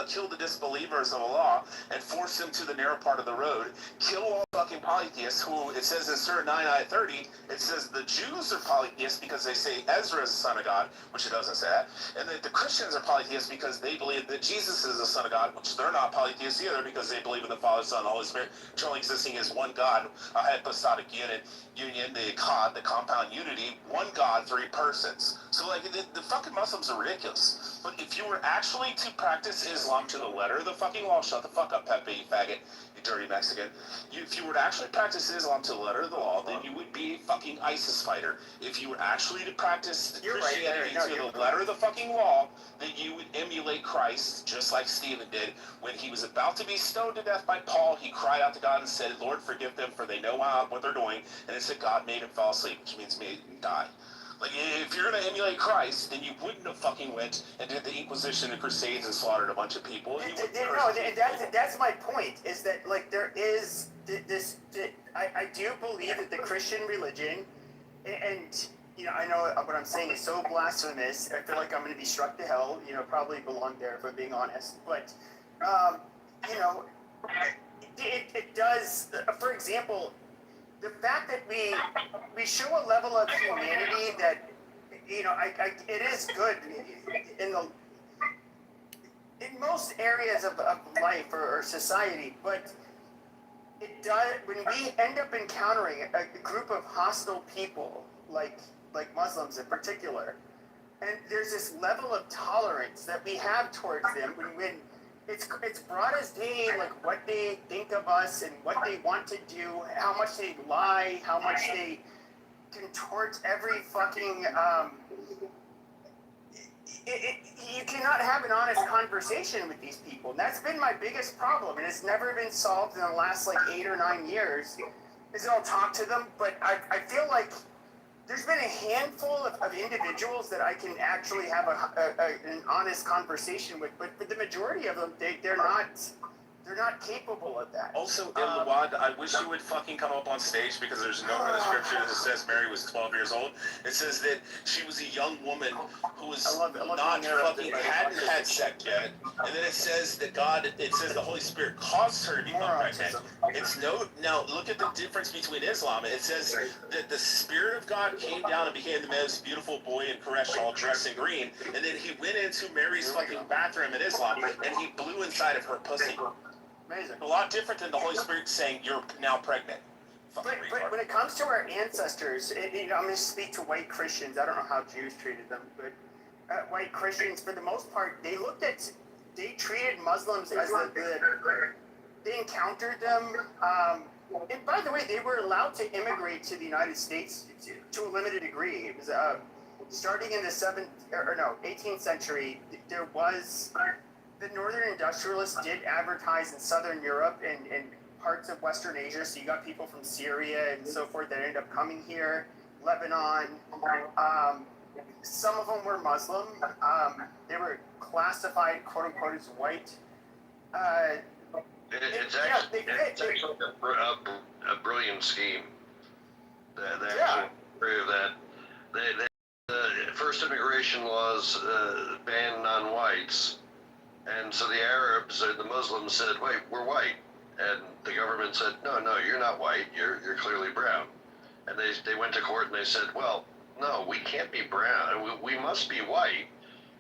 kill the disbelievers of Allah and force them to the narrow part of the road. Kill all fucking polytheists who, it says in Surah 9, Ayah 30, it says the Jews are polytheists because they say Ezra is the son of God, which it doesn't say that. And that the Christians are polytheists because they believe that Jesus is the son of God, which they're not polytheists either because they believe in the Father, Son, and Holy Spirit, which only existing as one God, a hypostatic union, the Echad, the compound unity, one God, 3 persons. So, like, the fucking Muslims are ridiculous. But if you were actually to practice Islam to the letter of the fucking law, shut the fuck up, Pepe, you faggot, you dirty Mexican. If you were to actually practice Islam to the letter of the law, then you would be a fucking ISIS fighter. If you were actually to practice Christianity to the letter of the fucking law, then you would emulate Christ, just like Stephen did. When he was about to be stoned to death by Paul, he cried out to God and said, Lord, forgive them, for they know what they're doing. And it said God made him fall asleep, which means made him die. Like, if you're going to emulate Christ, then you wouldn't have fucking went and did the Inquisition and Crusades and slaughtered a bunch of people. That's my point, is that, like, there is this, I do believe that the Christian religion, and, I know what I'm saying is so blasphemous, I feel like I'm going to be struck to hell, probably belong there if I'm being honest, but, it does, for example, the fact that we show a level of humanity that, it is good in most areas of life or society, but it does, when we end up encountering a group of hostile people, like Muslims in particular, and there's this level of tolerance that we have towards them when it's broad as day, like what they think of us and what they want to do, how much they lie, how much they contort every fucking you cannot have an honest conversation with these people. And that's been my biggest problem, and it's never been solved in the last like 8 or 9 years. Is that I'll talk to them, but I feel like there's been a handful of individuals that I can actually have an honest conversation with, but for the majority of them, they're not capable of that. Also, Ilwad, I wish you would fucking come up on stage because there's nowhere in the scripture that says Mary was 12 years old. It says that she was a young woman who was not fucking, hadn't had sex yet. And then it says that it says the Holy Spirit caused her to become pregnant. Now look at the difference between Islam. It says that the Spirit of God came down and became the most beautiful boy in Quraysh, all dressed in green. And then he went into Mary's fucking bathroom in Islam and he blew inside of her pussy. Amazing. A lot different than the Holy Spirit saying you're now pregnant. But when it comes to our ancestors, I'm going to speak to white Christians. I don't know how Jews treated them, but white Christians, for the most part, they treated Muslims as they encountered them. And by the way, they were allowed to immigrate to the United States to a limited degree. It was starting in the 18th century. There was. The northern industrialists did advertise in southern Europe and parts of Western Asia, so you got people from Syria and so forth that ended up coming here, Lebanon. Some of them were Muslim. They were classified, quote unquote, as white. It's actually a brilliant scheme. They actually prove that. The first immigration laws banned non-whites. And so the Arabs or the Muslims said, wait, we're white. And the government said, no, you're not white. You're clearly brown. And they went to court and they said, well, no, we can't be brown. We must be white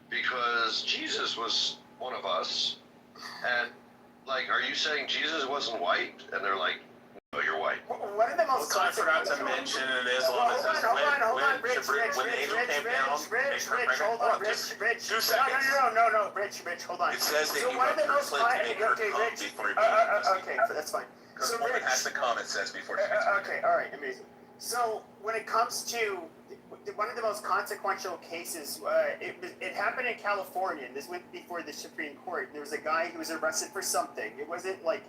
because Jesus was one of us. And, like, are you saying Jesus wasn't white? And they're like, no, you're white. One of the most I forgot to mention in Islam, it says when the angel came down, hold on, Rich, 2 seconds. No, Rich, hold on. It says that so you one have of the most to make her come before you okay, that's fine. Because So the woman Rich, has to come, it says, before she okay, all right, amazing. So when it comes to one of the most consequential cases, it happened in California, and this went before the Supreme Court. There was a guy who was arrested for something. It wasn't like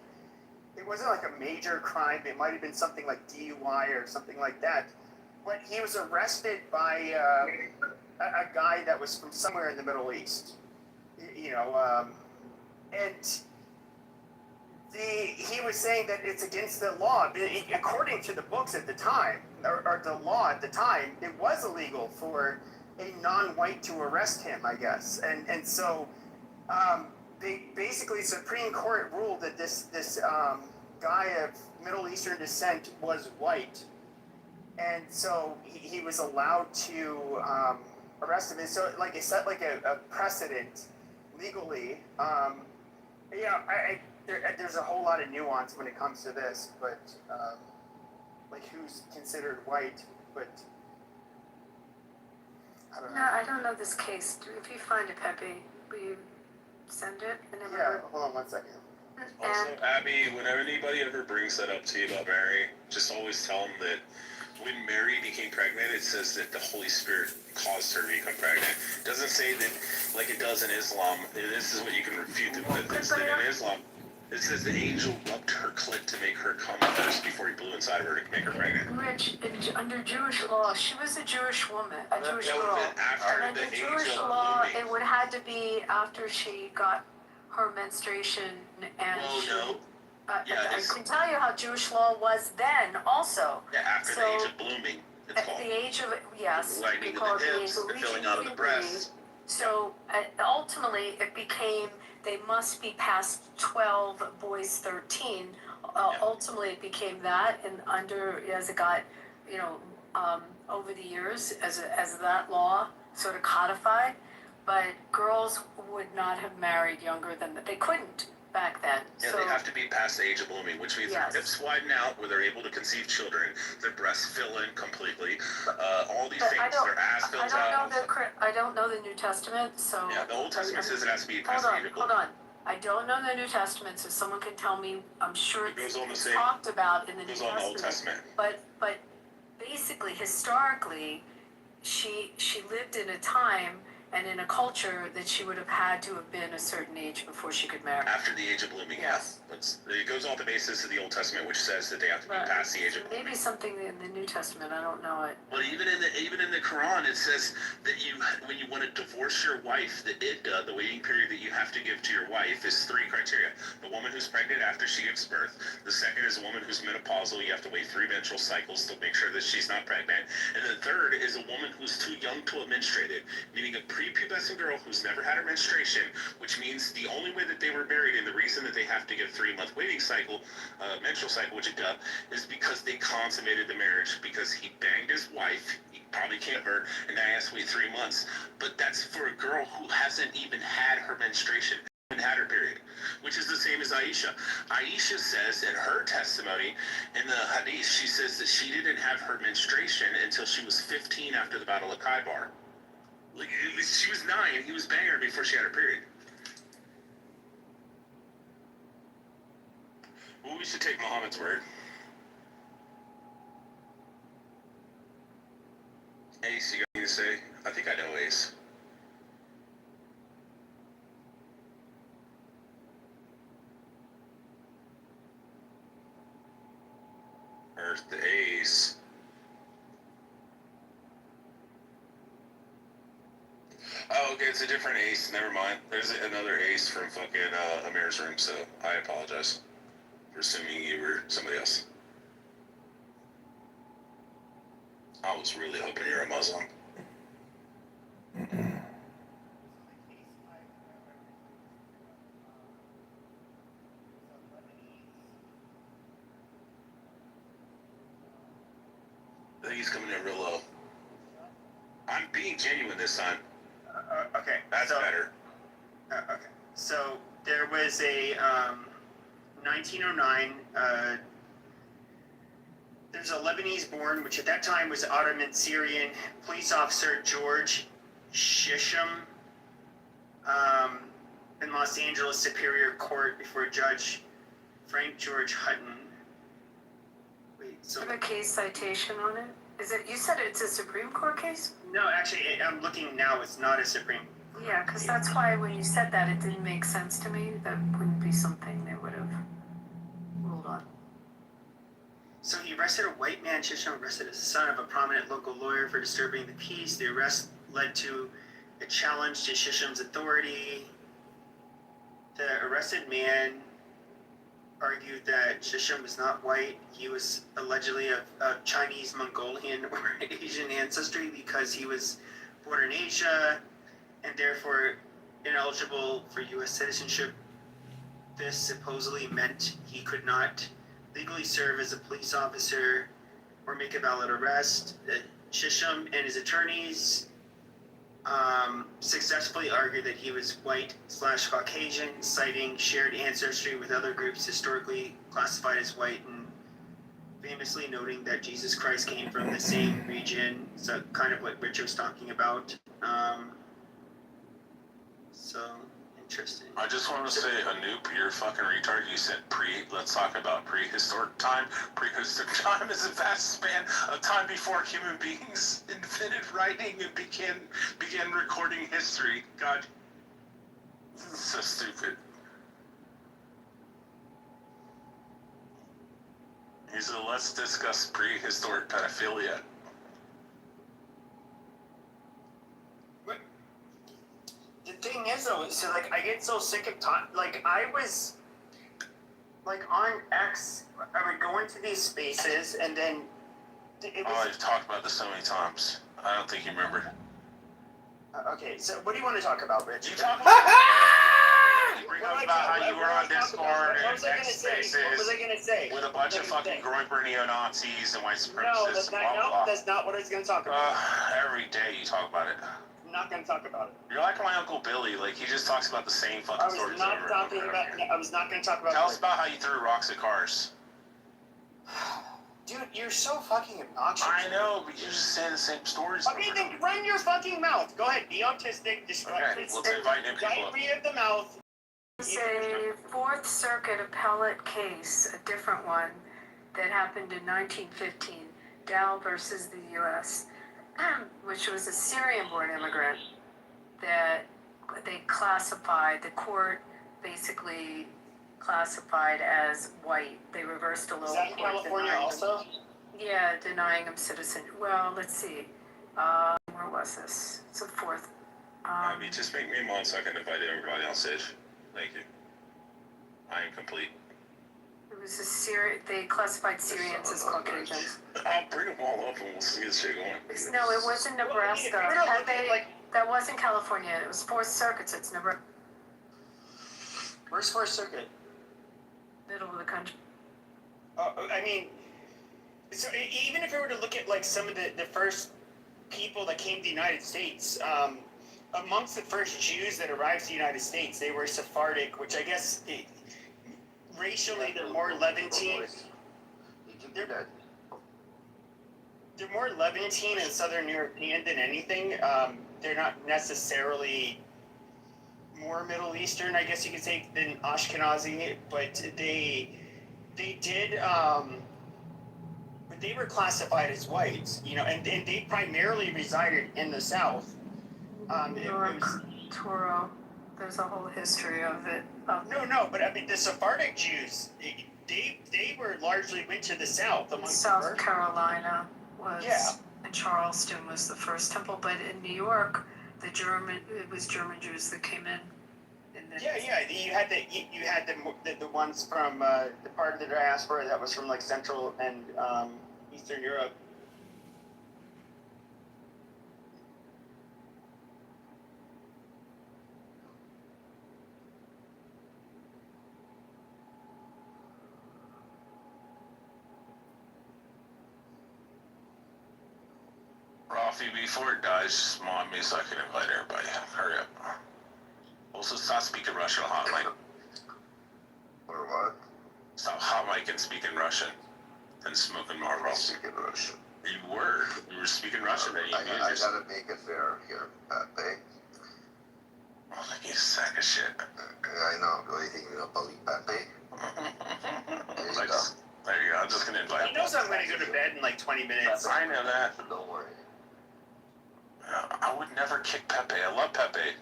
a major crime. It might have been something like DUI or something like that. But he was arrested by a guy that was from somewhere in the Middle East. And he was saying that it's against the law. According to the books at the time, or the law at the time, it was illegal for a non-white to arrest him, I guess. And so they basically, Supreme Court ruled that this guy of Middle Eastern descent was white. And so he was allowed to arrest him. And so it set like a precedent legally. There's a whole lot of nuance when it comes to this, but who's considered white, but I don't know. No, I don't know this case. If you find it, Pepe, will you send it? Yeah, hold on 1 second. Also, Abby, whenever anybody ever brings that up to you about Mary, just always tell them that when Mary became pregnant, it says that the Holy Spirit caused her to become pregnant. It doesn't say that like it does in Islam. This is what you can refute them with. Is that in Islam, it says the angel rubbed her clit to make her come first before he blew inside of her to make her pregnant. Rich, under Jewish law, she was a Jewish woman, a Jewish That would girl. have been after And the under angel Jewish law, blew me. it would have to be after she got her menstruation and Well, no. I can tell you how Jewish law was then also. Yeah, after the age of blooming, it's At called. the age of, yes. Lightening we call of it the age hips, of the reaching filling out of the puberty. breasts. So ultimately, it became, they must be past 12, boys 13. Ultimately, it became that, and as it got, over the years, as that law sort of codified, but girls would not have married younger than that. They couldn't. back then. Yeah, So they have to be past the age of blooming, which means Yes. their hips widen out where they're able to conceive children, their breasts fill in completely, all these but things, their ass fills out. I don't know the New Testament, so Yeah, the Old Testament says it has to be hold past the on, age of hold blooming. on. I don't know the New Testament, so someone can tell me. I'm sure It goes on the it's same- talked about in the It New goes on the Old Testament. Testament. But basically, historically, she lived in a time and in a culture that she would have had to have been a certain age before she could marry. After the age of blooming, Yes. yes. It goes on the basis of the Old Testament, which says that they have to be But past the age of blooming. maybe something in the New Testament, I don't know it. Well, even in the Quran, it says that when you want to divorce your wife, the iddah, the waiting period that you have to give to your wife, is 3 criteria. The woman who's pregnant after she gives birth. The second is a woman who's menopausal. You have to wait 3 menstrual cycles to make sure that she's not pregnant. And the third is a woman who's too young to have menstruated, meaning a prepubescent girl who's never had her menstruation, which means the only way that they were married and the reason that they have to get 3-month waiting cycle, menstrual cycle, which it does, is because they consummated the marriage, because he banged his wife, he probably can't her, and now he has to wait 3 months. But that's for a girl who hasn't even had her menstruation, and had her period, which is the same as Aisha. Aisha says in her testimony in the hadith, she says that she didn't have her menstruation until she was 15 after the Battle of Khaybar. Like, she was 9, he was banging her before she had her period. Well, we should take Muhammad's word. Ace, you got anything to say? I think I know Ace. Earth the Ace. Oh, okay, it's a different Ace. Never mind. There's another Ace from fucking Amir's room, so I apologize for assuming you were somebody else. I was really hoping you're a Muslim. I think he's coming in real low. I'm being genuine this time. Okay. That's better. Okay. So there was a 1909. There's a Lebanese-born, which at that time was Ottoman Syrian police officer George Shisham in Los Angeles Superior Court before Judge Frank George Hutton. Wait, so Do you have a case citation on it? Is it? You said it's a Supreme Court case? no, actually, I'm looking now. It's not a Supreme. Yeah, because that's why when you said that, it didn't make sense to me. That wouldn't be something they would have ruled on. So he arrested a white man. Shisham arrested the son of a prominent local lawyer for disturbing the peace. The arrest led to a challenge to Shisham's authority. The arrested man argued that Shisham was not white. He was allegedly of Chinese, Mongolian, or Asian ancestry because he was born in Asia and therefore ineligible for U.S. citizenship. This supposedly meant he could not legally serve as a police officer or make a valid arrest. Shisham and his attorneys successfully argued that he was white/Caucasian, citing shared ancestry with other groups historically classified as white, and famously noting that Jesus Christ came from the same region. So kind of what Richard was talking about. So interesting. I just want to say, Anoop, you're fucking retarded. You said let's talk about prehistoric time. Prehistoric time is a vast span of time before human beings invented writing and began recording history. God, this is so stupid. He said, let's discuss prehistoric pedophilia. The thing is, though, so like I get so sick of talking. Like I was, like on X, I would go into these spaces, and then it was. Oh, I've talked about this so many times. I don't think you remember. Okay, so what do you want to talk about, Rich? You talk bring up about how you were on Discord and X Spaces What was I gonna say? with a bunch of fucking Groyper neo-Nazis and white supremacists. No, that's not. No, that's not what I was gonna talk about. Every day you talk about it. I'm not going to talk about it. You're like my Uncle Billy. Like, he just talks about the same fucking I was stories not over talking and over. about. I was not going to talk about. Tell us about how you threw rocks at cars. Dude, you're so fucking obnoxious. I know, but you just say the same stories. Okay, then run your fucking mouth. Go ahead. Be autistic. Okay, let's invite new people up. Diarrhea of the mouth. It's a Fourth Circuit appellate case, a different one, that happened in 1915, Dow versus the U.S., which was a Syrian-born immigrant that they classified, the court basically classified as white. They reversed a little. Is that in California also? Yeah, denying him citizen. Well, let's see. Where was this? It's the fourth. Abby, just make me a mod so I can invite everybody on stage. Thank you. I am complete. It was a they classified Syrians as Caucasians. I'll bring them all up and we'll see this shit going. No, it wasn't Nebraska. That wasn't California. It was Fourth Circuit, so it's Nebraska. Where's Fourth Circuit? Middle of the country. I mean, so even if we were to look at like some of the first people that came to the United States, amongst the first Jews that arrived to the United States, they were Sephardic, which I guess racially they're more Levantine. They're more Levantine and Southern European than anything. They're not necessarily more Middle Eastern, I guess you could say, than Ashkenazi, but they did. But they were classified as whites, you know, and they primarily resided in the South. New York, Toro. There's a whole history of it. No, but I mean the Sephardic Jews, they were largely went to the South. South Carolina was. Yeah. And Charleston was the first temple, but in New York, it was German Jews that came in. Yeah. You had the ones from the part of the diaspora that was from like Central and Eastern Europe. Rafi, before it dies, just mod me so I can invite everybody. Hurry up. Also, stop speaking Russian hot mic. Or what? Stop hot mic and speaking Russian. And smoking Marlboro. Speaking Russian. You were speaking Russian. And I gotta make it fair here, Pepe. Oh, like you sack of shit. I know. Do you think you're gonna believe Pepe? There you go. I'm just gonna invite He knows I'm gonna go to bed in like 20 minutes. I know that. Don't worry. I would never kick Pepe. I love Pepe.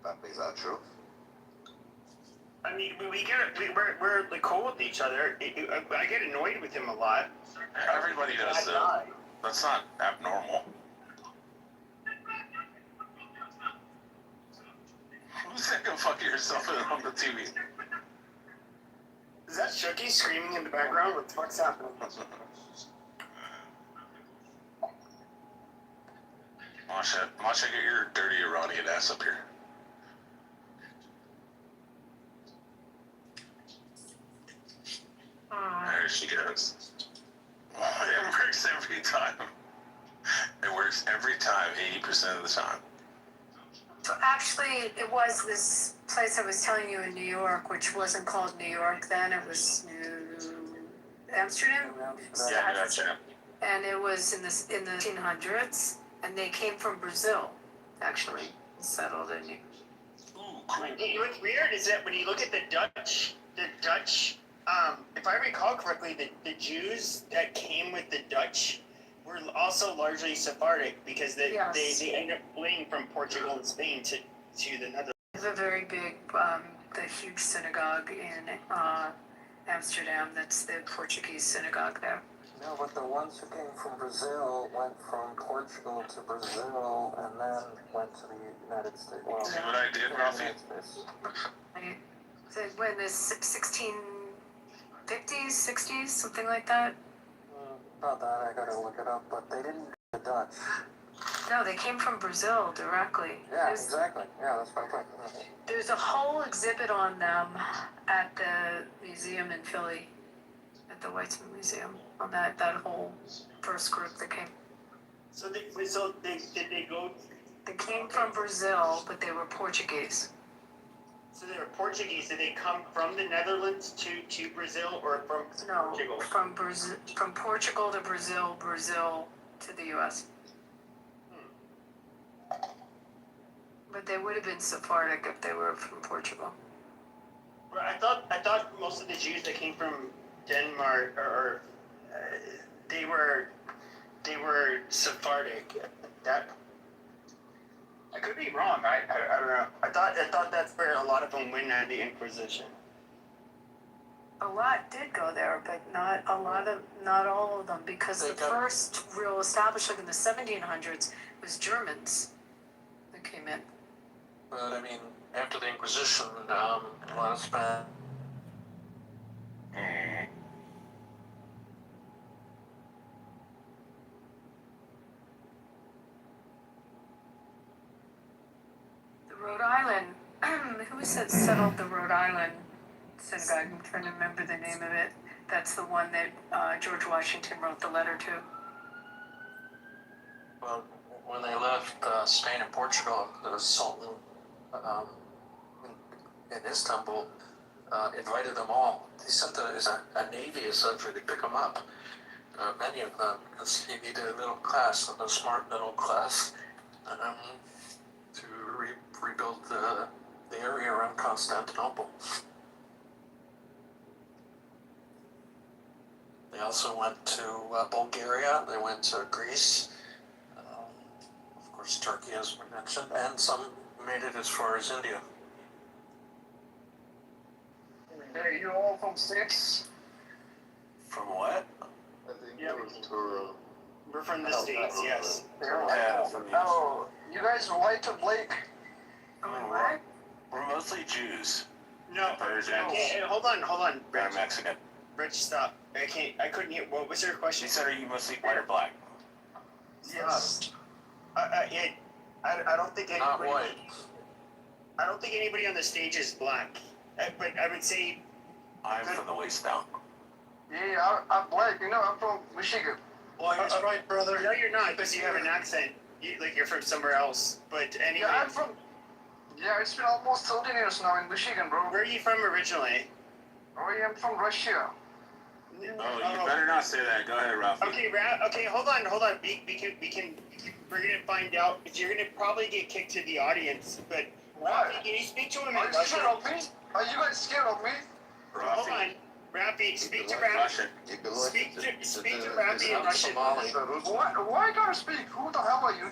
Pepe's that true? I mean, we're like cool with each other. I get annoyed with him a lot. Everybody does, though. That's not abnormal. Who's that gonna fuck yourself on the TV? Is that Shooky screaming in the background? What the fuck's happening? Masha, get your dirty Iranian ass up here. There she goes. Oh, it works every time. It works every time, 80% of the time. So actually, it was this place I was telling you in New York, which wasn't called New York then. It was Amsterdam. Yeah, New Amsterdam. And it was in the 1800s, and they came from Brazil, actually, settled in. Ooh, cool. What's weird is that when you look at the Dutch, if I recall correctly, the Jews that came with the Dutch were also largely Sephardic because they ended up fleeing from Portugal and Spain to the Netherlands. There's a very big, the huge synagogue in Amsterdam. That's the Portuguese synagogue there. No, but the ones who came from Brazil went from Portugal to Brazil and then went to the United States. Well, see what I did, Rafi? When the 1650s, 60s, something like that? About that, I gotta look it up, but they didn't do the Dutch. No, they came from Brazil directly. Yeah, exactly. Yeah, that's my point. There's a whole exhibit on them at the museum in Philly, at the Weitzman Museum, on that whole first group that came. Did they go? They came from Brazil, but they were Portuguese. So they were Portuguese. Did they come from the Netherlands to Brazil or from Portugal? From Portugal to Brazil, Brazil to the U.S. But they would have been Sephardic if they were from Portugal. Well, I thought most of the Jews that came from Denmark they were Sephardic. That I could be wrong. I don't know. I thought that's where a lot of them went at the Inquisition. A lot did go there, but not all of them, because the first real establishment in the 1700s was Germans that came in. But I mean, after the Inquisition, a lot of Spanish. The Rhode Island, who settled the Rhode Island synagogue? I'm trying to remember the name of it. That's the one that George Washington wrote the letter to. Well, when they left Spain and Portugal, the Sultan in Istanbul invited them all. He sent a navy essentially to pick them up, many of them, because he needed a middle class, a smart middle class, to rebuild the area around Constantinople. They also went to Bulgaria, they went to Greece, of course Turkey as we mentioned, and some made it as far as India. Hey, you all from States? From what? I think it was Turo. We're from the States, yes. Yeah, Oh, you guys are white to Blake? What? We're mostly Jews. No. Okay, hold on. We're Mexican. Rich, stop. I couldn't hear. What was your question? She said, are you mostly white or black? Yes. I don't think anybody. Not white. I don't think anybody on the stage is black. But I would say. I'm from the waist down. Yeah, I'm black. You know, I'm from Michigan. Well, he's right, brother. No, you're not, because you have an accent. Like you're from somewhere else. But anyway. Yeah, I'm from. Yeah, it's been almost 13 years now in Michigan, bro. Where are you from originally? I am from Russia. Oh, you better not say that. Go ahead, Ralph. Okay, hold on. We're gonna find out. You're gonna probably get kicked to the audience. But Rafi, can you speak to him in Russian? Are you scared of me? Are you guys scared of me? Hold on, Rafi, speak to Rafi. Speak to Rafi in Russian. Why I gotta speak? Who the hell are you?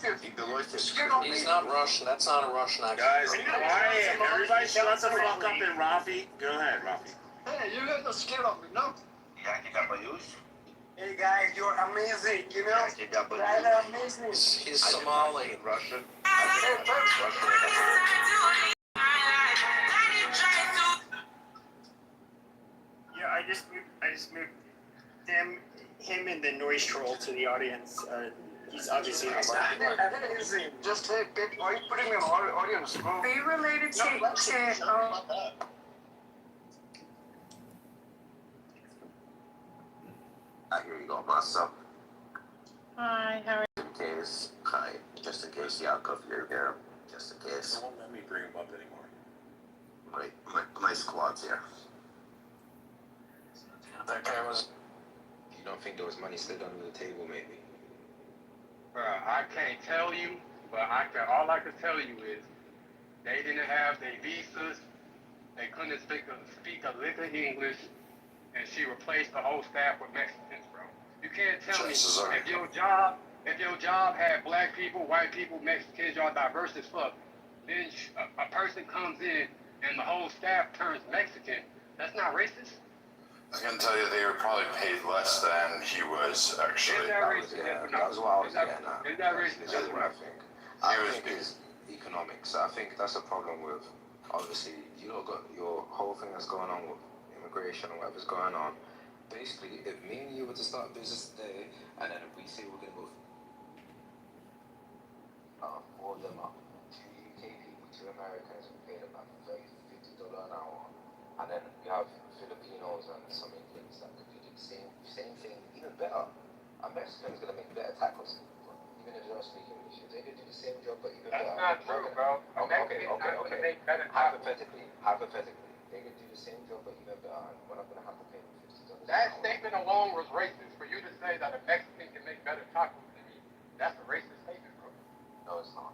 Scared of me? He's not Russian. That's not a Russian accent. Guys, quiet. Everybody shut the fuck up and Rafi. Go ahead, Rafi. Hey, you guys are scared of me, no? Hey guys, you're amazing, you know? Guys are amazing. He's Somali. Russian. Yeah, I just moved him and the noise troll to the audience. He's obviously not amazing. Just why are you putting me in the audience, bro? Are you related to Here you go, Masa. Hi, how are In case, hi. Just in case Yakov, you're here. Just in case. They won't let me bring him up anymore. My squad's here. That guy was. You don't think there was money slid under the table, maybe? I can't tell you, but all I can tell you is they didn't have their visas, they couldn't speak a lick of English, and she replaced the whole staff with Mexicans, bro. You can't tell me if your job had black people, white people, Mexicans, y'all diverse as fuck. Then a person comes in and the whole staff turns Mexican. That's not racist. I can tell you they were probably paid less than he was actually. That was what I was getting at. Is that racist? This is what I think. I think is economics. I think that's a problem with, obviously, you know, got your whole thing that's going on with immigration or whatever's going on. Basically, if me and you were to start business today, and then if we say we're going to go four of them up, two UK people, two Americans, we paid about $50 an hour, and then you have Filipinos and some Indians that could do the same thing, even better. A Mexican's going to make better tacos. You minutes without speaking with you. They could do the same job, but even That's better. not true, bro. Okay. Hypothetically, they could do the same job, but even better. And we're not gonna have to pay them $50. That statement alone was racist. For you to say that a Mexican can make better tacos than me, that's a racist statement, bro. No, it's not.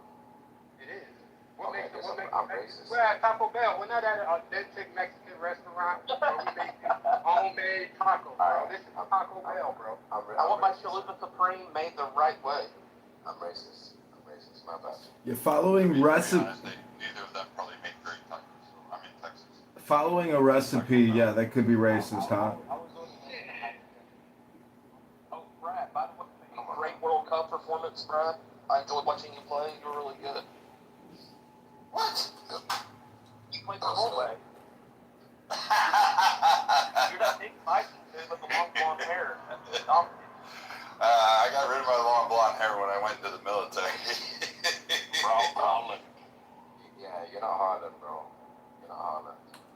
It is. Okay, I'm racist. We're at Taco Bell. We're not at an authentic Mexican restaurant where we make homemade tacos, bro. This is Taco Bell, bro. I want my Chalupa Supreme made the right way. I'm racist. My bad. Yeah, following recipe. Neither of them probably make great tacos. So I'm in Texas. Following a recipe, yeah, that could be racist, huh? Oh, Brad, by the way, great World Cup performance, Brad. I enjoyed watching you play. You were really good. What? You played the whole way. You're that big Tyson dude with the long blonde hair. I got rid of my long blonde hair when I went to the military. Yeah, you're not Harlan, bro. You're not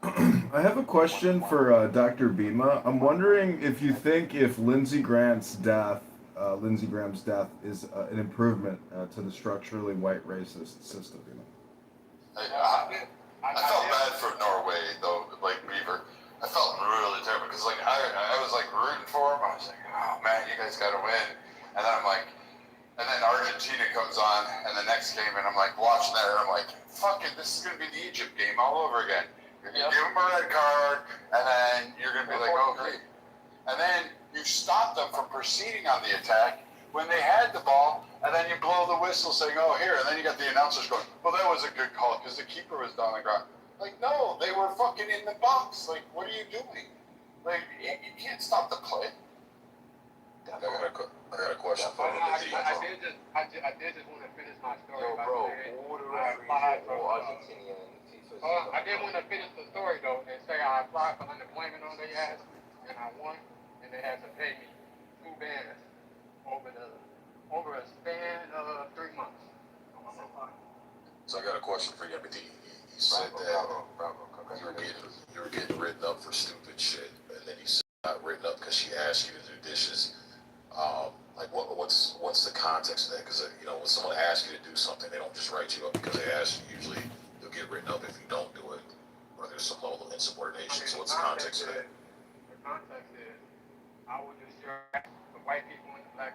Harlan. I have a question for Dr. Bima. I'm wondering if you think if Lindsey Graham's death is an improvement to the structurally white racist system. I felt bad for Norway though, like Beaver. I felt really terrible because like I was like rooting for him. I was like, oh man, you guys gotta win. And then I'm like, and then Argentina comes on and the next game, and I'm like watching that, and I'm like, fuck it, this is gonna be the Egypt game all over again. You're gonna give them a red card, and then you're gonna be like, okay. And then you stop them from proceeding on the attack when they had the ball, and then you blow the whistle saying, oh, here, and then you got the announcers going, well, that was a good call because the keeper was down the ground. Like, no, they were fucking in the box. Like, what are you doing? Like, you can't stop the play. I got a question for you. I did just want to finish my story. Yo, bro, who the referees for Argentina and FIFA? I did want to finish the story, though, and say I applied for unemployment on their ass, and I won, and they had to pay me 2 bands over a span of 3 months. So I got a question for you. I mean, you said that you were getting written up for stupid shit, and then you got written up because she asked you to do dishes. Like what's the context of that? Because when someone asks you to do something, they don't just write you up because they ask you. Usually, you'll get written up if you don't do it, or there's some level of insubordination. So what's the context of that? The context is I was just the white people and the black